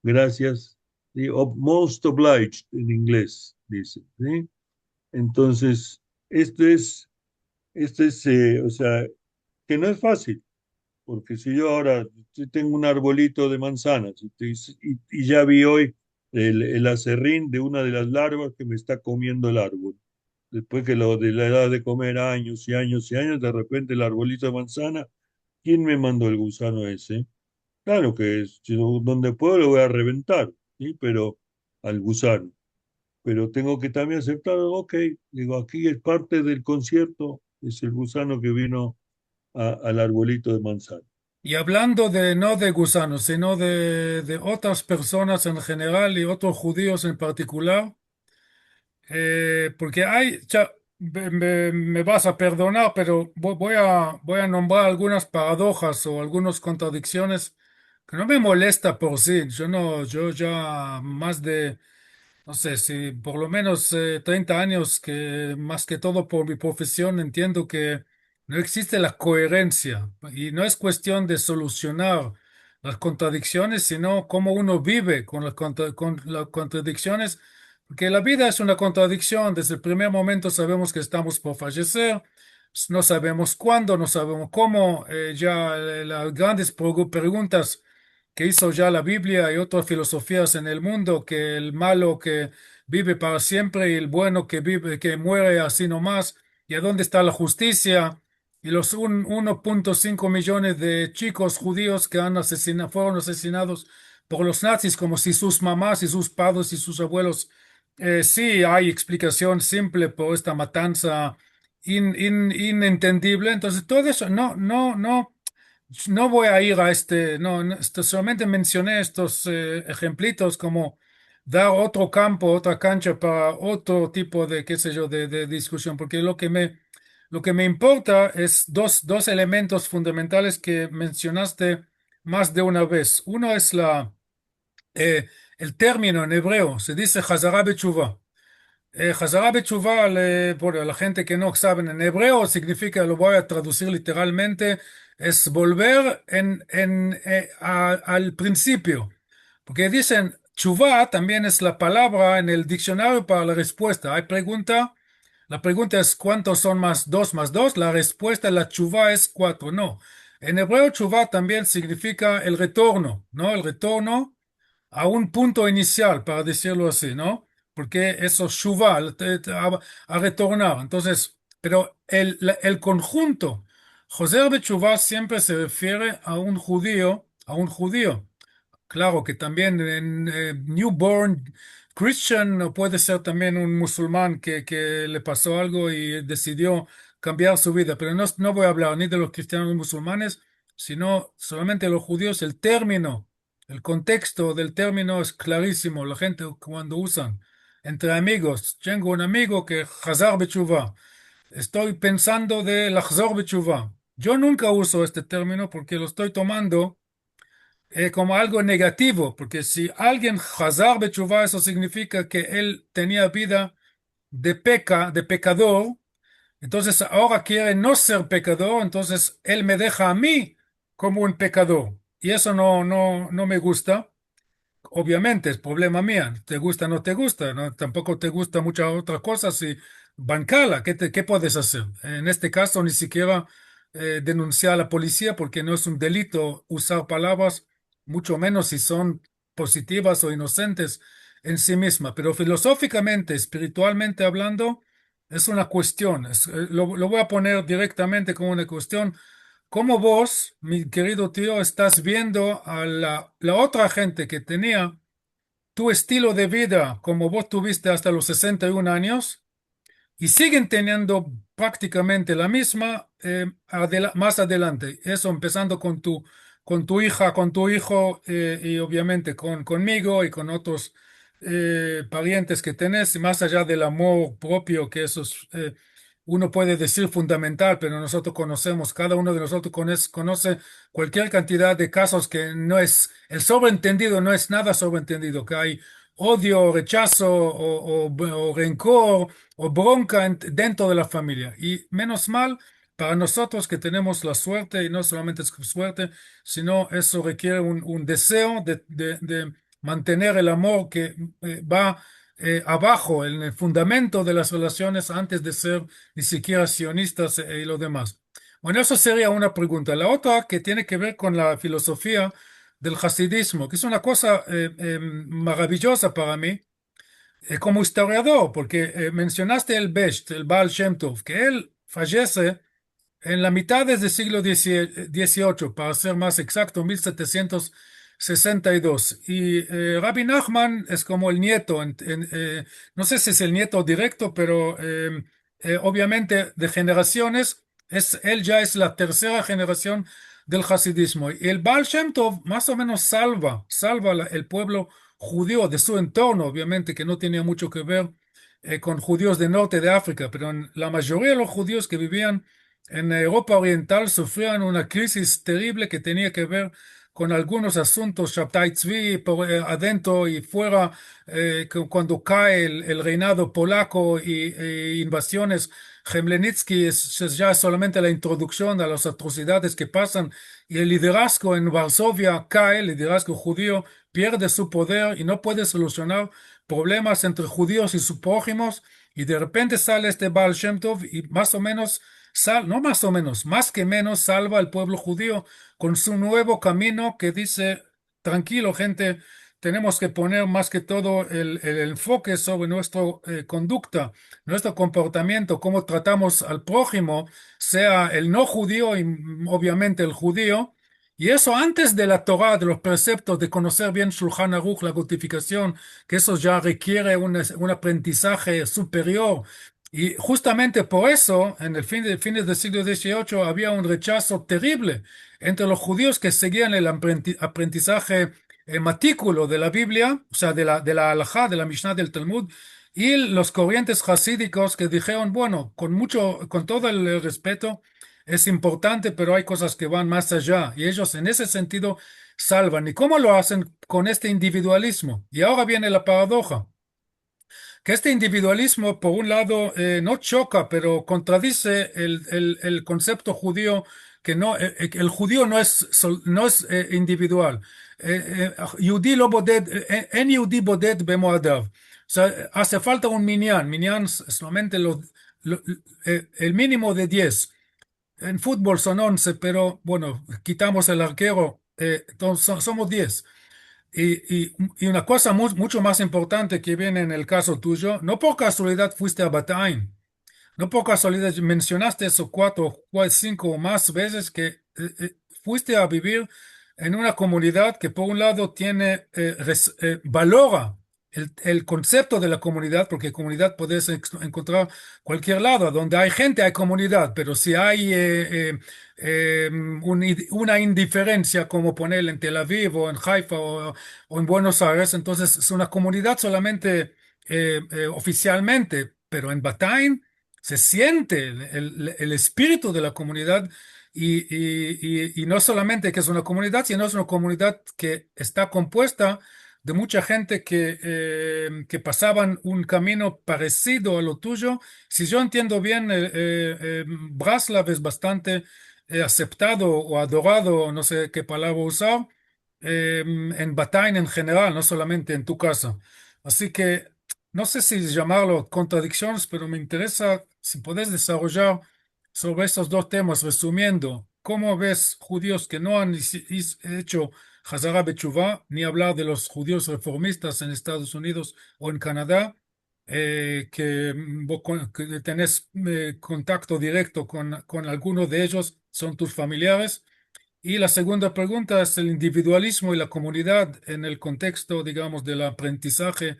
gracias. ¿Sí? Most obliged en inglés, dice. ¿Sí? Entonces, o sea, que no es fácil, porque si yo ahora tengo un arbolito de manzanas y ya vi hoy el aserrín de una de las larvas que me está comiendo el árbol. Después que lo de la edad de comer años y años y años, de repente el arbolito de manzana, ¿quién me mandó el gusano ese? Claro que donde puedo lo voy a reventar, ¿sí? Pero al gusano. Pero tengo que también aceptar, ok, digo, aquí es parte del concierto, es el gusano que vino al arbolito de manzana. Y hablando de no de gusanos, sino de otras personas en general y otros judíos en particular, porque hay, me vas a perdonar, pero voy a nombrar algunas paradojas o algunas contradicciones que no me molesta por sí. Yo no, yo ya más de no sé, si por lo menos 30 años que más que todo por mi profesión entiendo que no existe la coherencia y no es cuestión de solucionar las contradicciones, sino cómo uno vive con con las contradicciones, porque la vida es una contradicción. Desde el primer momento sabemos que estamos por fallecer, no sabemos cuándo, no sabemos cómo, las grandes preguntas que hizo ya la Biblia y otras filosofías en el mundo, que el malo que vive para siempre y el bueno que vive, que muere así nomás, y a dónde está la justicia, y los 1,5 millones de chicos judíos que fueron asesinados por los nazis, como si sus mamás y sus padres y sus abuelos, sí hay explicación simple por esta matanza inentendible. Entonces, todo eso, no voy a ir a solamente mencioné estos ejemplitos como dar otro campo, otra cancha para otro tipo de, qué sé yo, de discusión, porque lo que me importa es dos elementos fundamentales que mencionaste más de una vez. Uno es eh, el término en hebreo, se dice Hazara Betshuva. Hazara Betshuva, por la gente que no sabe en hebreo, significa, lo voy a traducir literalmente, es volver al principio. Porque dicen, Tshuva también es la palabra en el diccionario para la respuesta. Hay pregunta, la pregunta es ¿cuántos son más dos? La respuesta, la Tshuva es cuatro. No. En hebreo, Tshuva también significa el retorno, ¿no? El retorno a un punto inicial, para decirlo así, ¿no? Porque eso shuva, a retornar. Entonces, pero el conjunto, Joser Bechuvá siempre se refiere a un judío. Claro que también en newborn Christian o puede ser también un musulmán que le pasó algo y decidió cambiar su vida, pero no voy a hablar ni de los cristianos ni musulmanes, sino solamente de los judíos. El término, el contexto del término es clarísimo. La gente cuando usan entre amigos. Tengo un amigo que Hazar Bechuvá. Estoy pensando de Lahzor Bechuvá. Yo nunca uso este término porque lo estoy tomando como algo negativo, porque si alguien Hazar Bechuvá, eso significa que él tenía vida de pecador, entonces ahora quiere no ser pecador, entonces él me deja a mí como un pecador. Y eso no me gusta. Obviamente, es problema mía. Te gusta o no te gusta, ¿no? Tampoco te gusta muchas otras cosas y bancala. ¿Qué puedes hacer? En este caso, ni siquiera denunciar a la policía porque no es un delito usar palabras, mucho menos si son positivas o inocentes en sí mismas. Pero filosóficamente, espiritualmente hablando, es una cuestión. Lo voy a poner directamente como una cuestión. ¿Cómo vos, mi querido tío, estás viendo a la otra gente que tenía tu estilo de vida como vos tuviste hasta los 61 años y siguen teniendo prácticamente la misma más adelante? Eso empezando con tu hija, con tu hijo y obviamente conmigo y con otros parientes que tenés, más allá del amor propio, que eso es, uno puede decir fundamental, pero nosotros conocemos, cada uno de nosotros conoce cualquier cantidad de casos que no es, el sobreentendido no es nada sobreentendido, que hay odio, rechazo o rencor o bronca dentro de la familia. Y menos mal para nosotros que tenemos la suerte, y no solamente es suerte, sino eso requiere un deseo de mantener el amor que va abajo, en el fundamento de las relaciones antes de ser ni siquiera sionistas y lo demás. Bueno, eso sería una pregunta. La otra que tiene que ver con la filosofía del hasidismo, que es una cosa maravillosa para mí como historiador, porque mencionaste el Besht, el Baal Shem Tov, que él fallece en la mitad del siglo XVIII, para ser más exacto, 1762. Y Rabbi Nachman es como el nieto, no sé si es el nieto directo, pero obviamente de generaciones, él ya es la tercera generación del hasidismo. Y el Baal Shem Tov más o menos salva el pueblo judío de su entorno, obviamente que no tenía mucho que ver con judíos del norte de África, pero en la mayoría de los judíos que vivían en Europa Oriental sufrían una crisis terrible que tenía que ver con algunos asuntos, Shabtai Tzvi, por adentro y fuera, cuando cae el reinado polaco y invasiones. Chmelnytsky es ya solamente la introducción a las atrocidades que pasan y el liderazgo en Varsovia cae, el liderazgo judío pierde su poder y no puede solucionar problemas entre judíos y sus prójimos y de repente sale este Baal Shem Tov y más o menos no más o menos, más que menos salva al pueblo judío con su nuevo camino que dice, tranquilo gente, tenemos que poner más que todo el enfoque sobre nuestra conducta, nuestro comportamiento, cómo tratamos al prójimo, sea el no judío y obviamente el judío. Y eso antes de la Torah, de los preceptos, de conocer bien Shulchan Aruch, la codificación, que eso ya requiere un aprendizaje superior y justamente por eso, en el fines del siglo XVIII, había un rechazo terrible entre los judíos que seguían el aprendizaje matículo de la Biblia, o sea, de la Halajá, de la Mishnah del Talmud, y los corrientes hasídicos que dijeron, bueno, con todo el respeto, es importante, pero hay cosas que van más allá, y ellos en ese sentido salvan. ¿Y cómo lo hacen? Con este individualismo. Y ahora viene la paradoja que este individualismo, por un lado, no choca, pero contradice el concepto judío, que no, el judío no es individual. יהודי לא בודד, אין יהודי בודד במועדיו. O sea, hace falta un minyan. Minyan es solamente el mínimo de 10. En fútbol son 11, pero bueno, quitamos el arquero, entonces somos 10. Y una cosa mucho más importante que viene en el caso tuyo, no por casualidad fuiste a Bataín, no por casualidad mencionaste eso cinco o más veces que fuiste a vivir en una comunidad que por un lado valora el concepto de la comunidad, porque comunidad puedes encontrar cualquier lado, donde hay gente hay comunidad, pero si hay una indiferencia como ponerla en Tel Aviv o en Haifa o en Buenos Aires, entonces es una comunidad solamente oficialmente, pero en Batain se siente el espíritu de la comunidad y no solamente que es una comunidad, sino es una comunidad que está compuesta de mucha gente que pasaban un camino parecido a lo tuyo. Si yo entiendo bien, Braslav es bastante aceptado o adorado, no sé qué palabra usar, en Batain en general, no solamente en tu casa. Así que no sé si llamarlo contradicciones, pero me interesa si puedes desarrollar sobre estos dos temas, resumiendo, ¿cómo ves judíos que no han hecho Hazara Betshuvá, ni hablar de los judíos reformistas en Estados Unidos o en Canadá, que tenés contacto directo con algunos de ellos, son tus familiares? Y la segunda pregunta es el individualismo y la comunidad en el contexto, digamos, del aprendizaje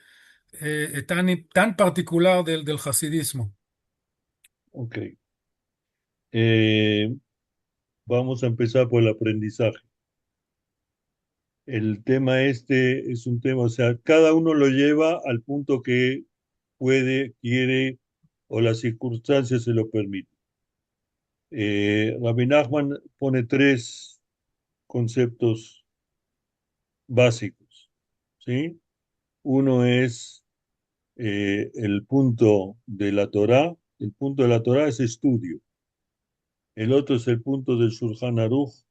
tan particular del hasidismo. Ok. Eh, Vamos a empezar por el aprendizaje. El tema este es un tema, o sea, cada uno lo lleva al punto que puede, quiere o las circunstancias se lo permiten. Rabbi Nachman pone tres conceptos básicos, ¿sí? Uno es el punto de la Torá. El punto de la Torá es estudio. El otro es el punto del Shulchan Aruch,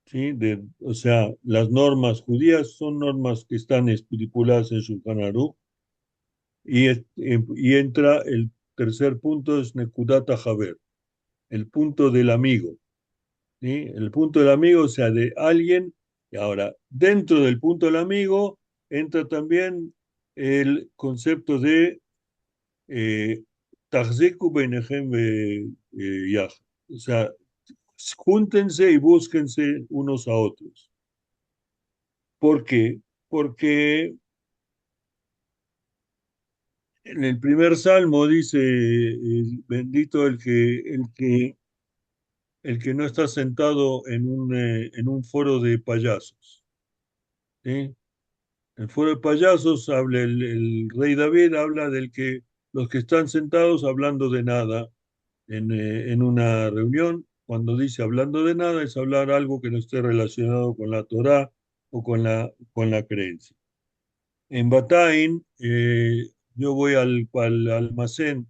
¿sí? O sea, las normas judías son normas que están estipuladas en Shulchan Aruch y entra el tercer punto, es Nekudat Haber, el punto del amigo, ¿sí? El punto del amigo, o sea, de alguien. Y ahora, dentro del punto del amigo entra también el concepto de eh, Tahziku Beinehem Yaj. O sea, júntense y búsquense unos a otros. ¿Por qué? Porque en el primer salmo dice, bendito el que no está sentado en un foro de payasos, ¿sí? El foro de payasos habla, el rey David habla del que los que están sentados hablando de nada en una reunión. Cuando dice hablando de nada es hablar algo que no esté relacionado con la Torá o con la creencia. En Batain, yo voy al almacén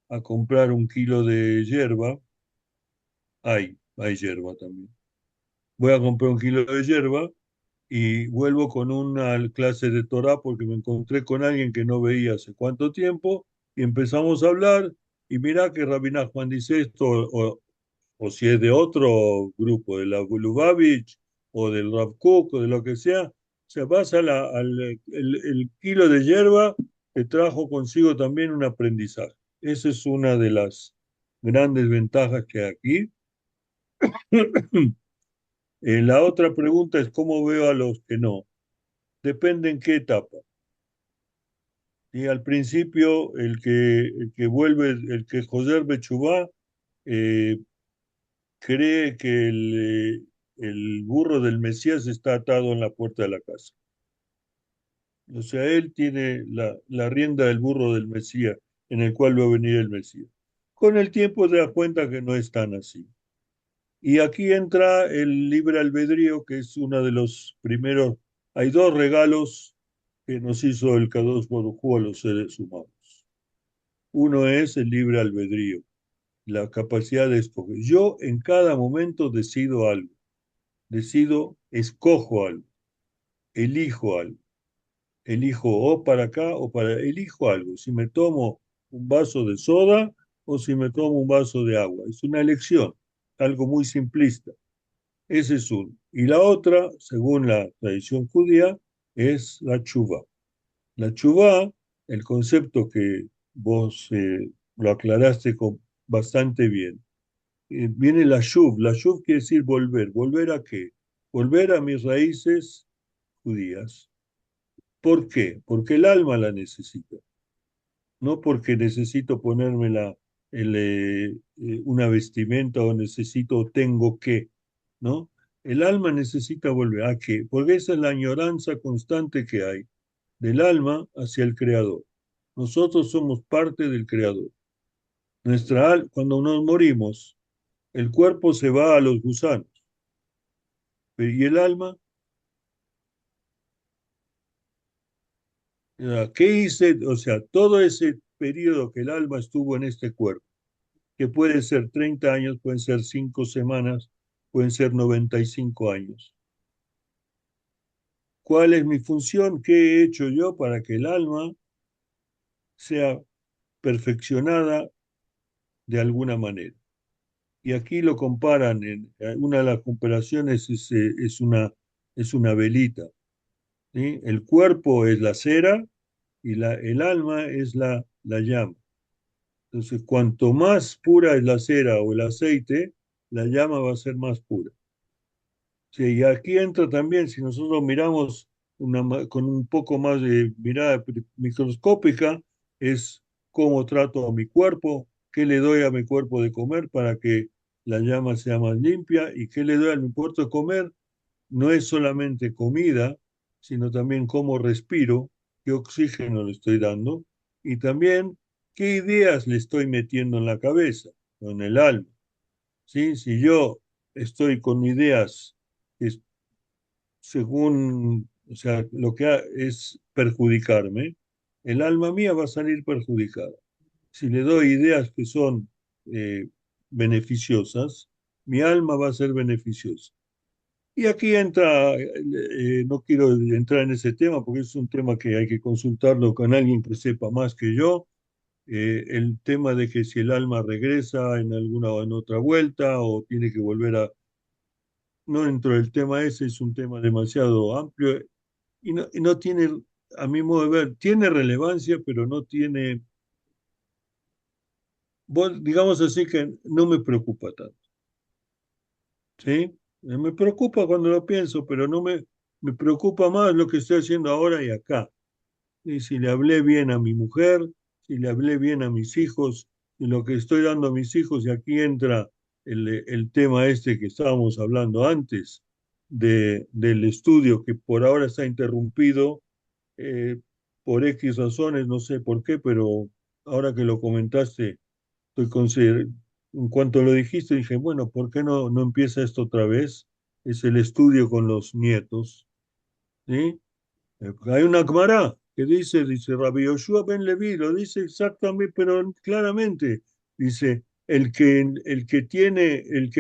a comprar un kilo de hierba. Hay hierba también. Voy a comprar un kilo de hierba y vuelvo con una clase de Torah porque me encontré con alguien que no veía hace cuánto tiempo y empezamos a hablar y mira que Rabbi Nachman dice esto o si es de otro grupo, de la Lubavitch o del Rav Kook o de lo que sea, se pasa el kilo de hierba que trajo consigo también un aprendizaje. Esa es una de las grandes ventajas que hay aquí. La otra pregunta es cómo veo a los que no. Depende en qué etapa. Y al principio, el que vuelve, el que Joser Bechubá, eh, cree que el burro del Mesías está atado en la puerta de la casa. O sea, él tiene la rienda del burro del Mesías, en el cual va a venir el Mesías. Con el tiempo se da cuenta que no es tan así. Y aquí entra el libre albedrío, que es uno de los primeros. Hay dos regalos que nos hizo el Kadosh Baruj Hu a los seres humanos. Uno es el libre albedrío, la capacidad de escoger. Yo en cada momento decido algo, escojo algo, elijo algo. Elijo o para acá o elijo algo. Si me tomo un vaso de soda o si me tomo un vaso de agua. Es una elección, algo muy simplista. Ese es uno. Y la otra, según la tradición judía, es la chuva. La chuva, el concepto que vos lo aclaraste bastante bien. Viene la shuv. La shuv quiere decir volver. ¿Volver a qué? Volver a mis raíces judías. ¿Por qué? Porque el alma la necesita, no porque necesito ponerme una vestimenta o necesito o tengo que, ¿no? El alma necesita volver. ¿A qué? Porque esa es la añoranza constante que hay. del alma hacia el Creador. Nosotros somos parte del Creador. Cuando nos morimos, el cuerpo se va a los gusanos y el alma, ¿qué hice? O sea, todo ese periodo que el alma estuvo en este cuerpo, que puede ser 30 años, pueden ser 5 semanas, pueden ser 95 años. ¿Cuál es mi función? ¿Qué he hecho yo para que el alma sea perfeccionada de alguna manera? Y aquí lo comparan, una de las comparaciones es una velita, ¿sí? El cuerpo es la cera y el alma es la llama. Entonces, cuanto más pura es la cera o el aceite, la llama va a ser más pura. Sí, y aquí entra también, si nosotros miramos con un poco más de mirada microscópica, es cómo trato a mi cuerpo, qué le doy a mi cuerpo de comer para que la llama sea más limpia y qué le doy a mi cuerpo de comer. No es solamente comida, sino también cómo respiro, qué oxígeno le estoy dando y también qué ideas le estoy metiendo en la cabeza o en el alma. ¿Sí? Si yo estoy con ideas que según, o sea, es perjudicarme, el alma mía va a salir perjudicada. Si le doy ideas que son eh, beneficiosas, mi alma va a ser beneficiosa. Y aquí entra, no quiero entrar en ese tema porque es un tema que hay que consultarlo con alguien que sepa más que yo, el tema de que si el alma regresa en alguna o en otra vuelta o tiene que volver a... No dentro del tema ese, es un tema demasiado amplio y no tiene, a mi modo de ver, tiene relevancia, pero no tiene, digamos así que no me preocupa tanto, ¿sí? Me preocupa cuando lo pienso, pero me preocupa más lo que estoy haciendo ahora y acá. Y si le hablé bien a mi mujer, si le hablé bien a mis hijos, y lo que estoy dando a mis hijos, y aquí entra el tema este que estábamos hablando antes, del estudio que por ahora está interrumpido eh, por X razones, no sé por qué, pero ahora que lo comentaste, en cuanto lo dijiste, dije, bueno, ¿por qué no empieza esto otra vez? Es el estudio con los nietos, ¿sí? Hay una Gemara que dice Rabbi Yoshua ben Levi, lo dice exactamente, pero claramente, dice, el que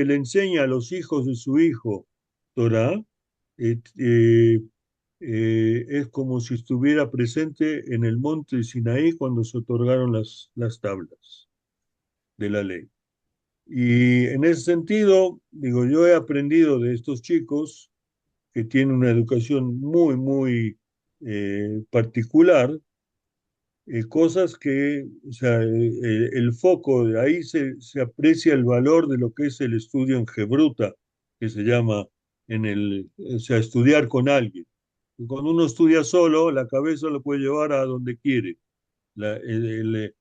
le enseña a los hijos de su hijo Torah, eh, eh, es como si estuviera presente en el monte de Sinaí cuando se otorgaron las tablas de la ley. Y en ese sentido, digo, yo he aprendido de estos chicos que tienen una educación muy particular, cosas que, o sea, el foco de ahí se aprecia el valor de lo que es el estudio en Gebruta, que se llama o sea, estudiar con alguien. Y cuando uno estudia solo, la cabeza lo puede llevar a donde quiere. La- el-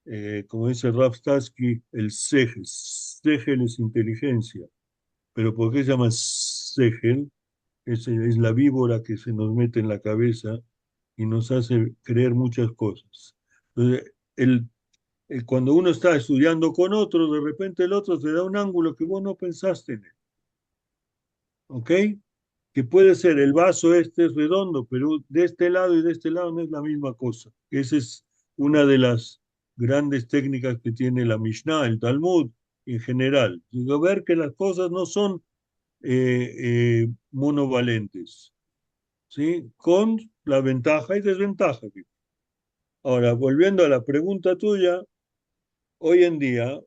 el, Como dice Rav Starsky, el Segel. Segel es inteligencia. Pero ¿por qué se llama Segel? Es la víbora que se nos mete en la cabeza y nos hace creer muchas cosas. Entonces, cuando uno está estudiando con otro, de repente el otro te da un ángulo que vos no pensaste en él, ¿ok? Que puede ser el vaso este es redondo, pero de este lado y de este lado no es la misma cosa. Esa es una de las grandes técnicas que tiene la Mishnah, el Talmud en general. Digo, ver que las cosas no son monovalentes, ¿sí? Con la ventaja y desventaja. Ahora, volviendo a la pregunta tuya, hoy en día,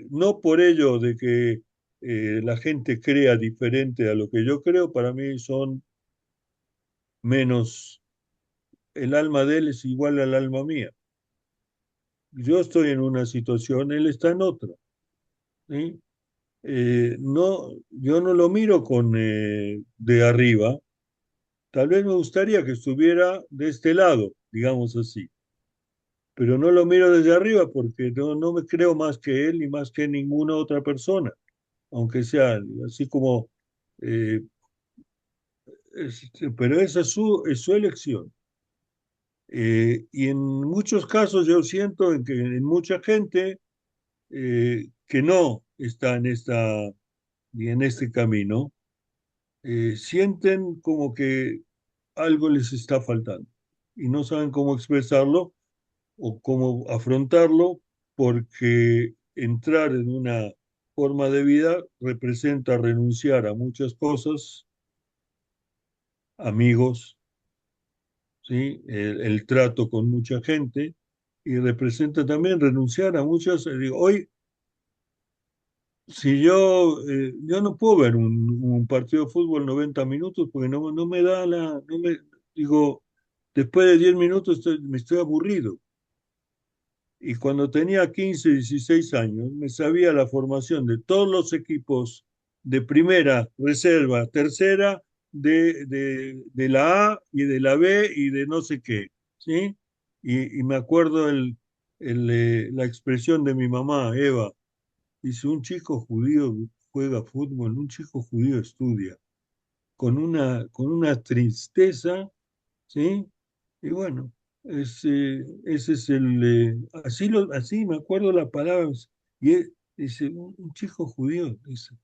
no por ello de que la gente crea diferente a lo que yo creo, para mí son menos, el alma de él es igual al alma mía. Yo estoy en una situación, él está en otra, ¿sí? No, yo no lo miro de arriba, tal vez me gustaría que estuviera de este lado, digamos así, pero no lo miro desde arriba porque no me creo más que él ni más que ninguna otra persona, aunque sea así como eh, pero esa es su elección. Y en muchos casos yo siento que en mucha gente que no está en y en este camino, sienten como que algo les está faltando y no saben cómo expresarlo o cómo afrontarlo porque entrar en una forma de vida representa renunciar a muchas cosas, amigos, ¿sí? El trato con mucha gente y representa también renunciar a muchas. Digo, hoy, si yo no puedo ver un partido de fútbol 90 minutos porque no me da digo, después de 10 minutos me estoy aburrido. Y cuando tenía 15, 16 años, me sabía la formación de todos los equipos de primera, reserva, tercera, de la A y de la B y de no sé qué, ¿sí? Y me acuerdo la expresión de mi mamá, Eva, dice, un chico judío juega fútbol, un chico judío estudia, con una tristeza, ¿sí? Y bueno, ese es así me acuerdo la palabra, dice, un chico judío, dice,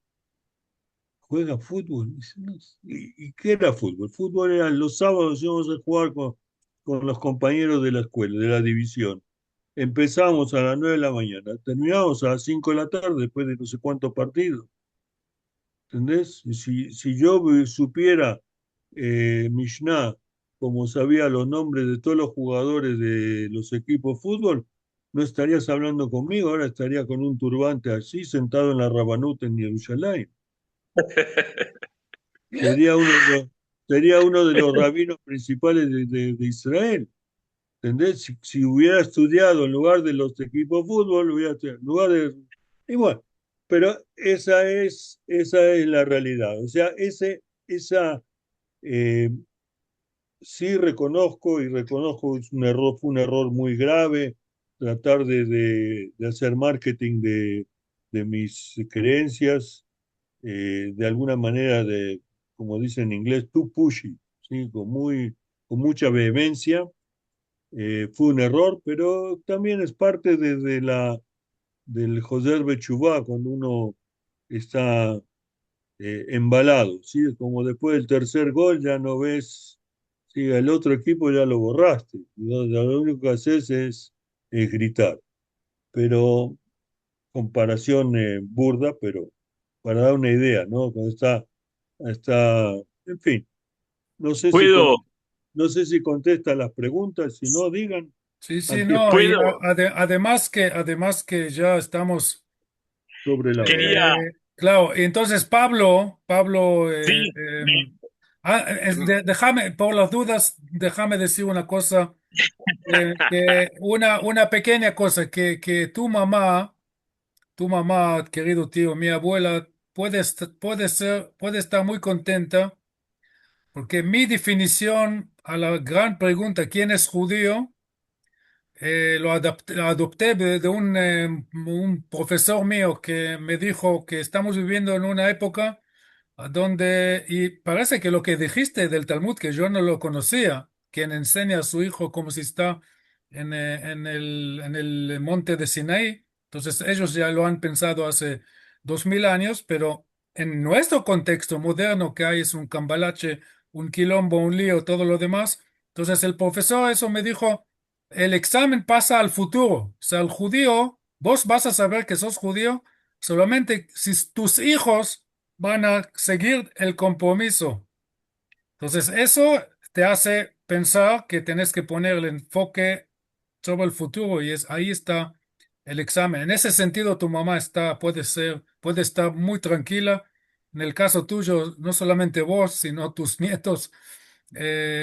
juega fútbol. Dice, "No, ¿y qué era fútbol? Fútbol era los sábados íbamos a jugar con los compañeros de la escuela, de la división. Empezamos a las 9 de la mañana, terminamos a las 5 de la tarde después de no sé cuántos partidos. ¿Entendés? Si yo supiera Mishnah, como sabía los nombres de todos los jugadores de los equipos de fútbol, no estarías hablando conmigo, ahora estaría con un turbante así, sentado en la Rabanut en Jerusalén. Sería uno de sería uno de los rabinos principales de Israel. ¿Entendés? Si hubiera estudiado en lugar de los equipos de fútbol, hubiera estudiado en lugar de... Y bueno, pero esa es la realidad. O sea, esa eh, sí reconozco y reconozco que es un error, fue un error muy grave tratar de hacer marketing de mis creencias, de alguna manera como dicen en inglés, too pushy, ¿sí? Con mucha vehemencia. Fue un error, pero también es parte del Joser Bechubá, cuando uno está embalado, ¿sí? Como después del tercer gol ya no ves, sí, el otro equipo ya lo borraste, lo único que haces es gritar. Pero comparación burda, pero para dar una idea, ¿no? Cuando en fin, no sé si, Puedo, no sé si contesta las preguntas, si no, digan, Sí, sí, aquí no, estoy y puedo, además que ya estamos, sobre la hora. quería, claro, y entonces Pablo, sí, déjame, por las dudas, déjame decir una cosa, que una pequeña cosa, que tu mamá, querido tío, mi abuela, puede estar muy contenta, porque mi definición a la gran pregunta, ¿quién es judío? Lo adopté de un profesor mío que me dijo que estamos viviendo en una época donde, y parece que lo que dijiste del Talmud, que yo no lo conocía, quien enseña a su hijo como si está en el monte de Sinaí, entonces ellos ya lo han pensado hace 2000 años, pero en nuestro contexto moderno que hay es un cambalache, un quilombo, un lío, todo lo demás, entonces el profesor eso me dijo, el examen pasa al futuro, o sea, el judío, vos vas a saber que sos judío solamente si tus hijos van a seguir el compromiso. Entonces, eso te hace pensar que tenés que poner el enfoque sobre el futuro y ahí está el examen. En ese sentido, tu mamá puede estar muy tranquila. En el caso tuyo, no solamente vos, sino tus nietos.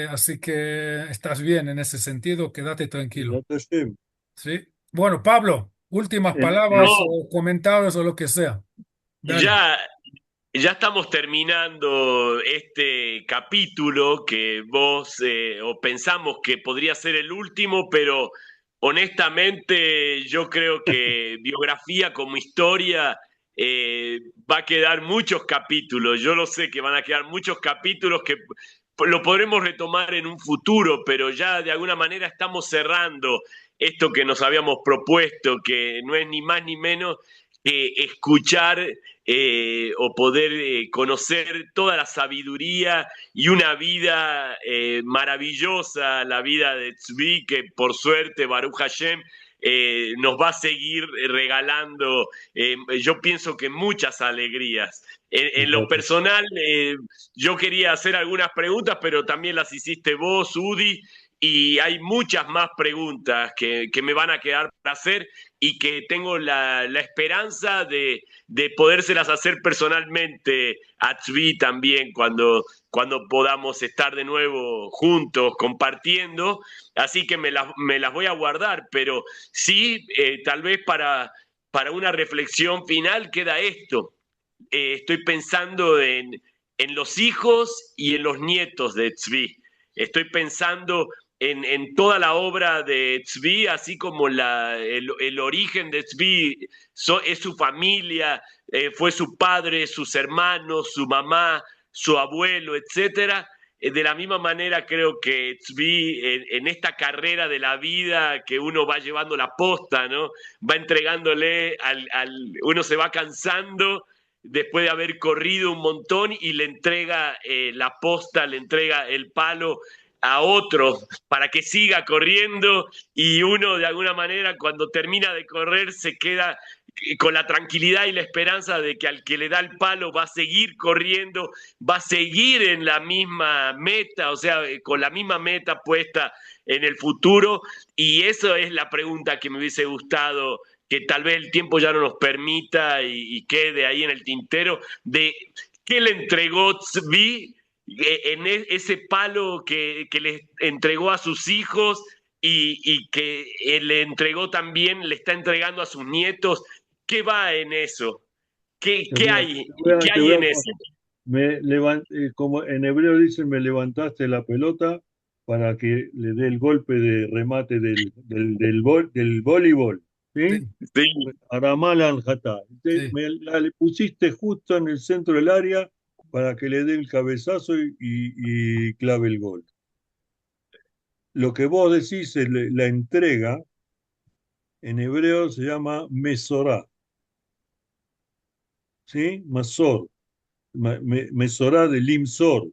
Así que estás bien en ese sentido, quédate tranquilo. Besat Hashem. ¿Sí? Bueno, Pablo, últimas palabras no, o comentarios o lo que sea. Dale. ya, ya estamos terminando este capítulo que vos o pensamos que podría ser el último, pero honestamente yo creo que biografía como historia va a quedar muchos capítulos. Yo lo sé que van a quedar muchos capítulos que lo podremos retomar en un futuro, pero ya de alguna manera estamos cerrando esto que nos habíamos propuesto, que no es ni más ni menos que escuchar o poder conocer toda la sabiduría y una vida maravillosa, la vida de Tzvi, que por suerte, Baruch Hashem, nos va a seguir regalando, yo pienso que muchas alegrías. En lo personal, yo quería hacer algunas preguntas, pero también las hiciste vos, Udi, y hay muchas más preguntas que me van a quedar para hacer y que tengo la esperanza de podérselas hacer personalmente a Tzvi también cuando podamos estar de nuevo juntos compartiendo. Así que me las voy a guardar, pero sí, tal vez para una reflexión final queda esto. Estoy pensando en los hijos y en los nietos de Tzvi. Estoy pensando en toda la obra de Tzvi, así como el origen de Tzvi es su familia, fue su padre, sus hermanos, su mamá, su abuelo, etcétera. De la misma manera creo que Tzvi en esta carrera de la vida que uno va llevando la posta, ¿no? Va entregándole uno se va cansando después de haber corrido un montón y le entrega la posta, le entrega el palo a otro para que siga corriendo y uno de alguna manera cuando termina de correr se queda con la tranquilidad y la esperanza de que al que le da el palo va a seguir corriendo, va a seguir en la misma meta, o sea, con la misma meta puesta en el futuro. Y eso es la pregunta que me hubiese gustado que tal vez el tiempo ya no nos permita y quede ahí en el tintero, de qué le entregó Tzvi en ese palo que le entregó a sus hijos y que le entregó también, le está entregando a sus nietos. ¿Qué va en eso? ¿Qué hay? ¿Qué te hay voy en a eso? como en hebreo dicen, me levantaste la pelota para que le dé el golpe de remate del voleibol, ¿sí? Sí, Sí, Aramal al-Hatá. sí. Le pusiste justo en el centro del área para que le dé el cabezazo y clave el gol. Lo que vos decís, la entrega, en hebreo se llama mesorá, ¿sí? Masor, mesorá de limsor.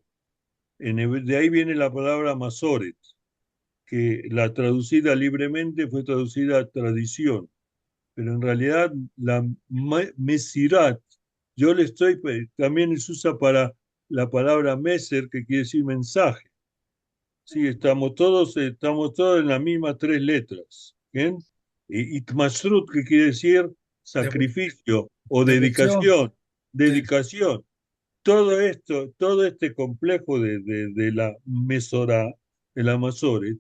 De ahí viene la palabra masoret, que la traducida libremente fue traducida tradición, pero en realidad la mesirat, yo le estoy, también se usa para la palabra meser, que quiere decir mensaje. Sí, estamos todos en las mismas tres letras. ¿Bien? Y Tmasrut, que quiere decir Devo- sacrificio o Devoción. dedicación, Sí, dedicación. Todo esto, todo este complejo de la Mesorá, de la Masoret,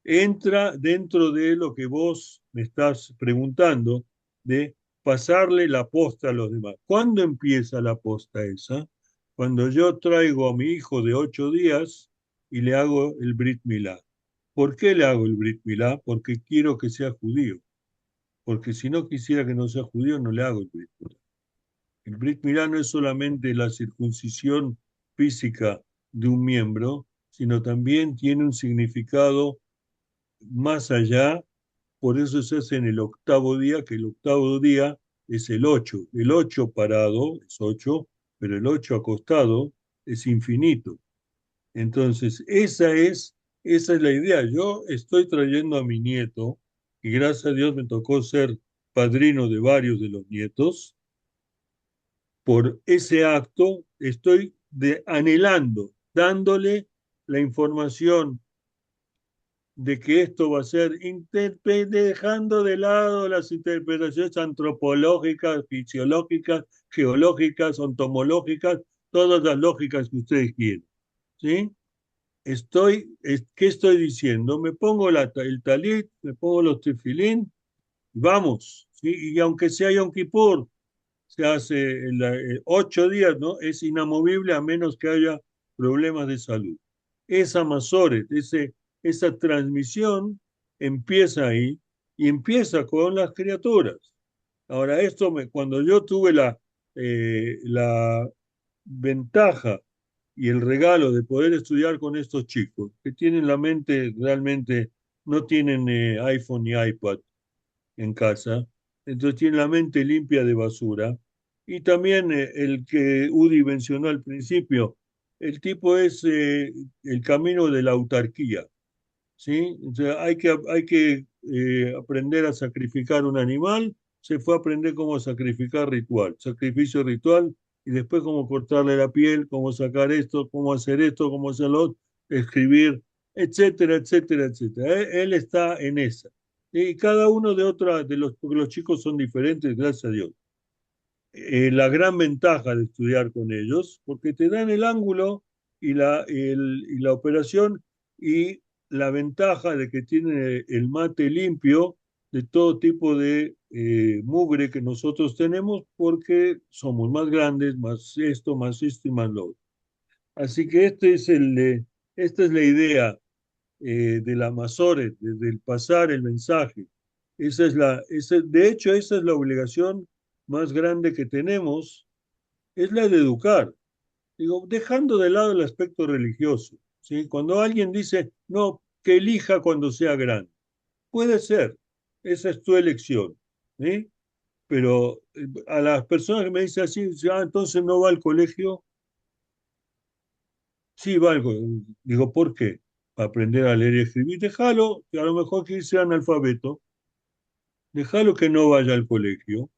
entra dentro de lo que vos me estás preguntando, de pasarle la posta a los demás. ¿Cuándo empieza la posta esa? Cuando yo traigo a mi hijo de 8 días y le hago el Brit Milá. ¿Por qué le hago el Brit Milá? Porque quiero que sea judío. Porque si no quisiera que no sea judío, no le hago el Brit Milá. El Brit Milá no es solamente la circuncisión física de un miembro, sino también tiene un significado más allá. Por eso se hace en el octavo día, que el octavo día es el 8. El 8 parado es 8, pero el 8 acostado es infinito. Entonces, esa es la idea. Yo estoy trayendo a mi nieto, y gracias a Dios me tocó ser padrino de varios de los nietos. Por ese acto estoy anhelando, dándole la información de que esto va a ser, dejando de lado las interpretaciones antropológicas, fisiológicas, geológicas, ontomológicas, todas las lógicas que ustedes quieren. ¿Sí? ¿Qué estoy diciendo? Me pongo el talit, me pongo los tefilín, vamos, ¿sí? Y aunque sea Yom Kippur, se hace en 8 días, ¿no? Es inamovible a menos que haya problemas de salud. Esa Masoret, esa transmisión empieza ahí y empieza con las criaturas. Ahora, cuando yo tuve la ventaja y el regalo de poder estudiar con estos chicos, que tienen la mente realmente, no tienen iPhone ni iPad en casa, entonces tienen la mente limpia de basura. Y también el que Udi mencionó al principio, el tipo es el camino de la autarquía, ¿sí? O sea, hay que aprender a sacrificar un animal, se fue a aprender cómo sacrificar ritual, sacrificio ritual, y después cómo cortarle la piel, cómo sacar esto, cómo hacer lo otro, escribir, etcétera, etcétera, etcétera. Él está en esa. Y cada uno porque los chicos son diferentes, gracias a Dios. La gran ventaja de estudiar con ellos, porque te dan el ángulo y la operación y la ventaja de que tienen el mate limpio de todo tipo de mugre que nosotros tenemos porque somos más grandes, más esto y más lo otro. Así que esta es la idea de la Masore, del pasar el mensaje. De hecho, esa es la obligación más grande que tenemos, es la de educar. Digo, dejando de lado el aspecto religioso, ¿sí? Cuando alguien dice, no, que elija cuando sea grande, puede ser, esa es tu elección, ¿sí? Pero a las personas que me dicen así, entonces no va al colegio, sí va al colegio. Digo, ¿por qué? Para aprender a leer y escribir, déjalo, que a lo mejor que sea analfabeto, déjalo que no vaya al colegio,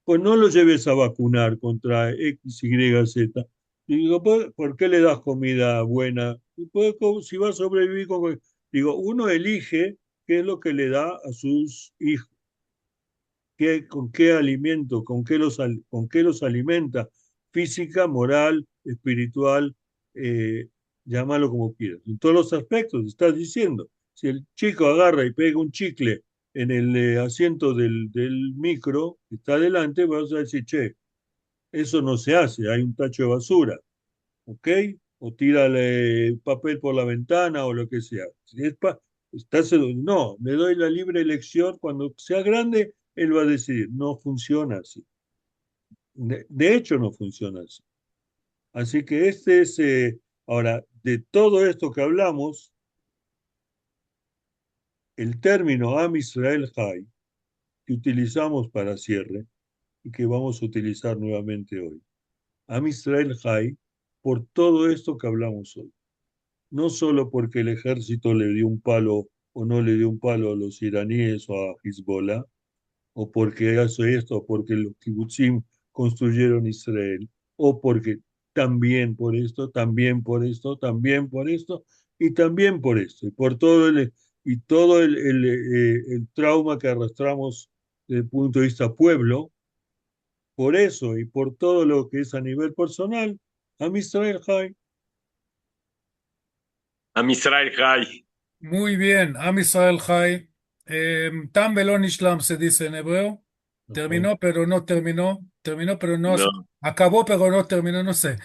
pues no lo lleves a vacunar contra X, Y, Z. Y digo, ¿por qué le das comida buena? Y pues, si va a sobrevivir con... Digo, uno elige qué es lo que le da a sus hijos, con qué alimento, con qué los alimenta, física, moral, espiritual, eh, llámalo como quieras. En todos los aspectos, estás diciendo. Si el chico agarra y pega un chicle en el asiento del micro que está adelante, vas a decir, che, eso no se hace, hay un tacho de basura, ¿ok? O tírale papel por la ventana o lo que sea. Si es no, le doy la libre elección. Cuando sea grande, él va a decidir. No funciona así. De hecho, no funciona así. Así que ahora, de todo esto que hablamos, el término Am Israel Hay, que utilizamos para cierre y que vamos a utilizar nuevamente hoy. Am Israel Hay, por todo esto que hablamos hoy. No solo porque el ejército le dio un palo o no le dio un palo a los iraníes o a Hezbollah, o porque hace esto, o porque los kibutzim construyeron Israel, o porque también por esto, también por esto, también por esto, y también por esto, y por todo el trauma que arrastramos desde el punto de vista pueblo, por eso y por todo lo que es a nivel personal, a Israel Hay. A Misrael Hay. Muy bien, Am Israel Chai. Tam veló nishlam se dice en hebreo. Ajá. Terminó, pero no terminó. Terminó, pero no. No. Acabó, pero no terminó, no sé.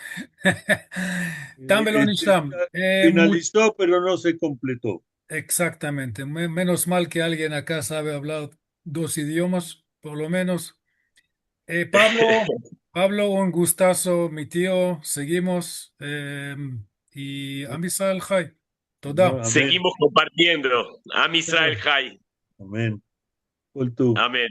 Tam veló nishlam. Finalizó, pero no se completó. Exactamente. Menos mal que alguien acá sabe hablar dos idiomas, por lo menos. Pablo, un gustazo, mi tío. Seguimos. Y Am Israel Chai. Toda. Amén, Seguimos compartiendo. A Misrael Hay. amén. Por tú. Amén.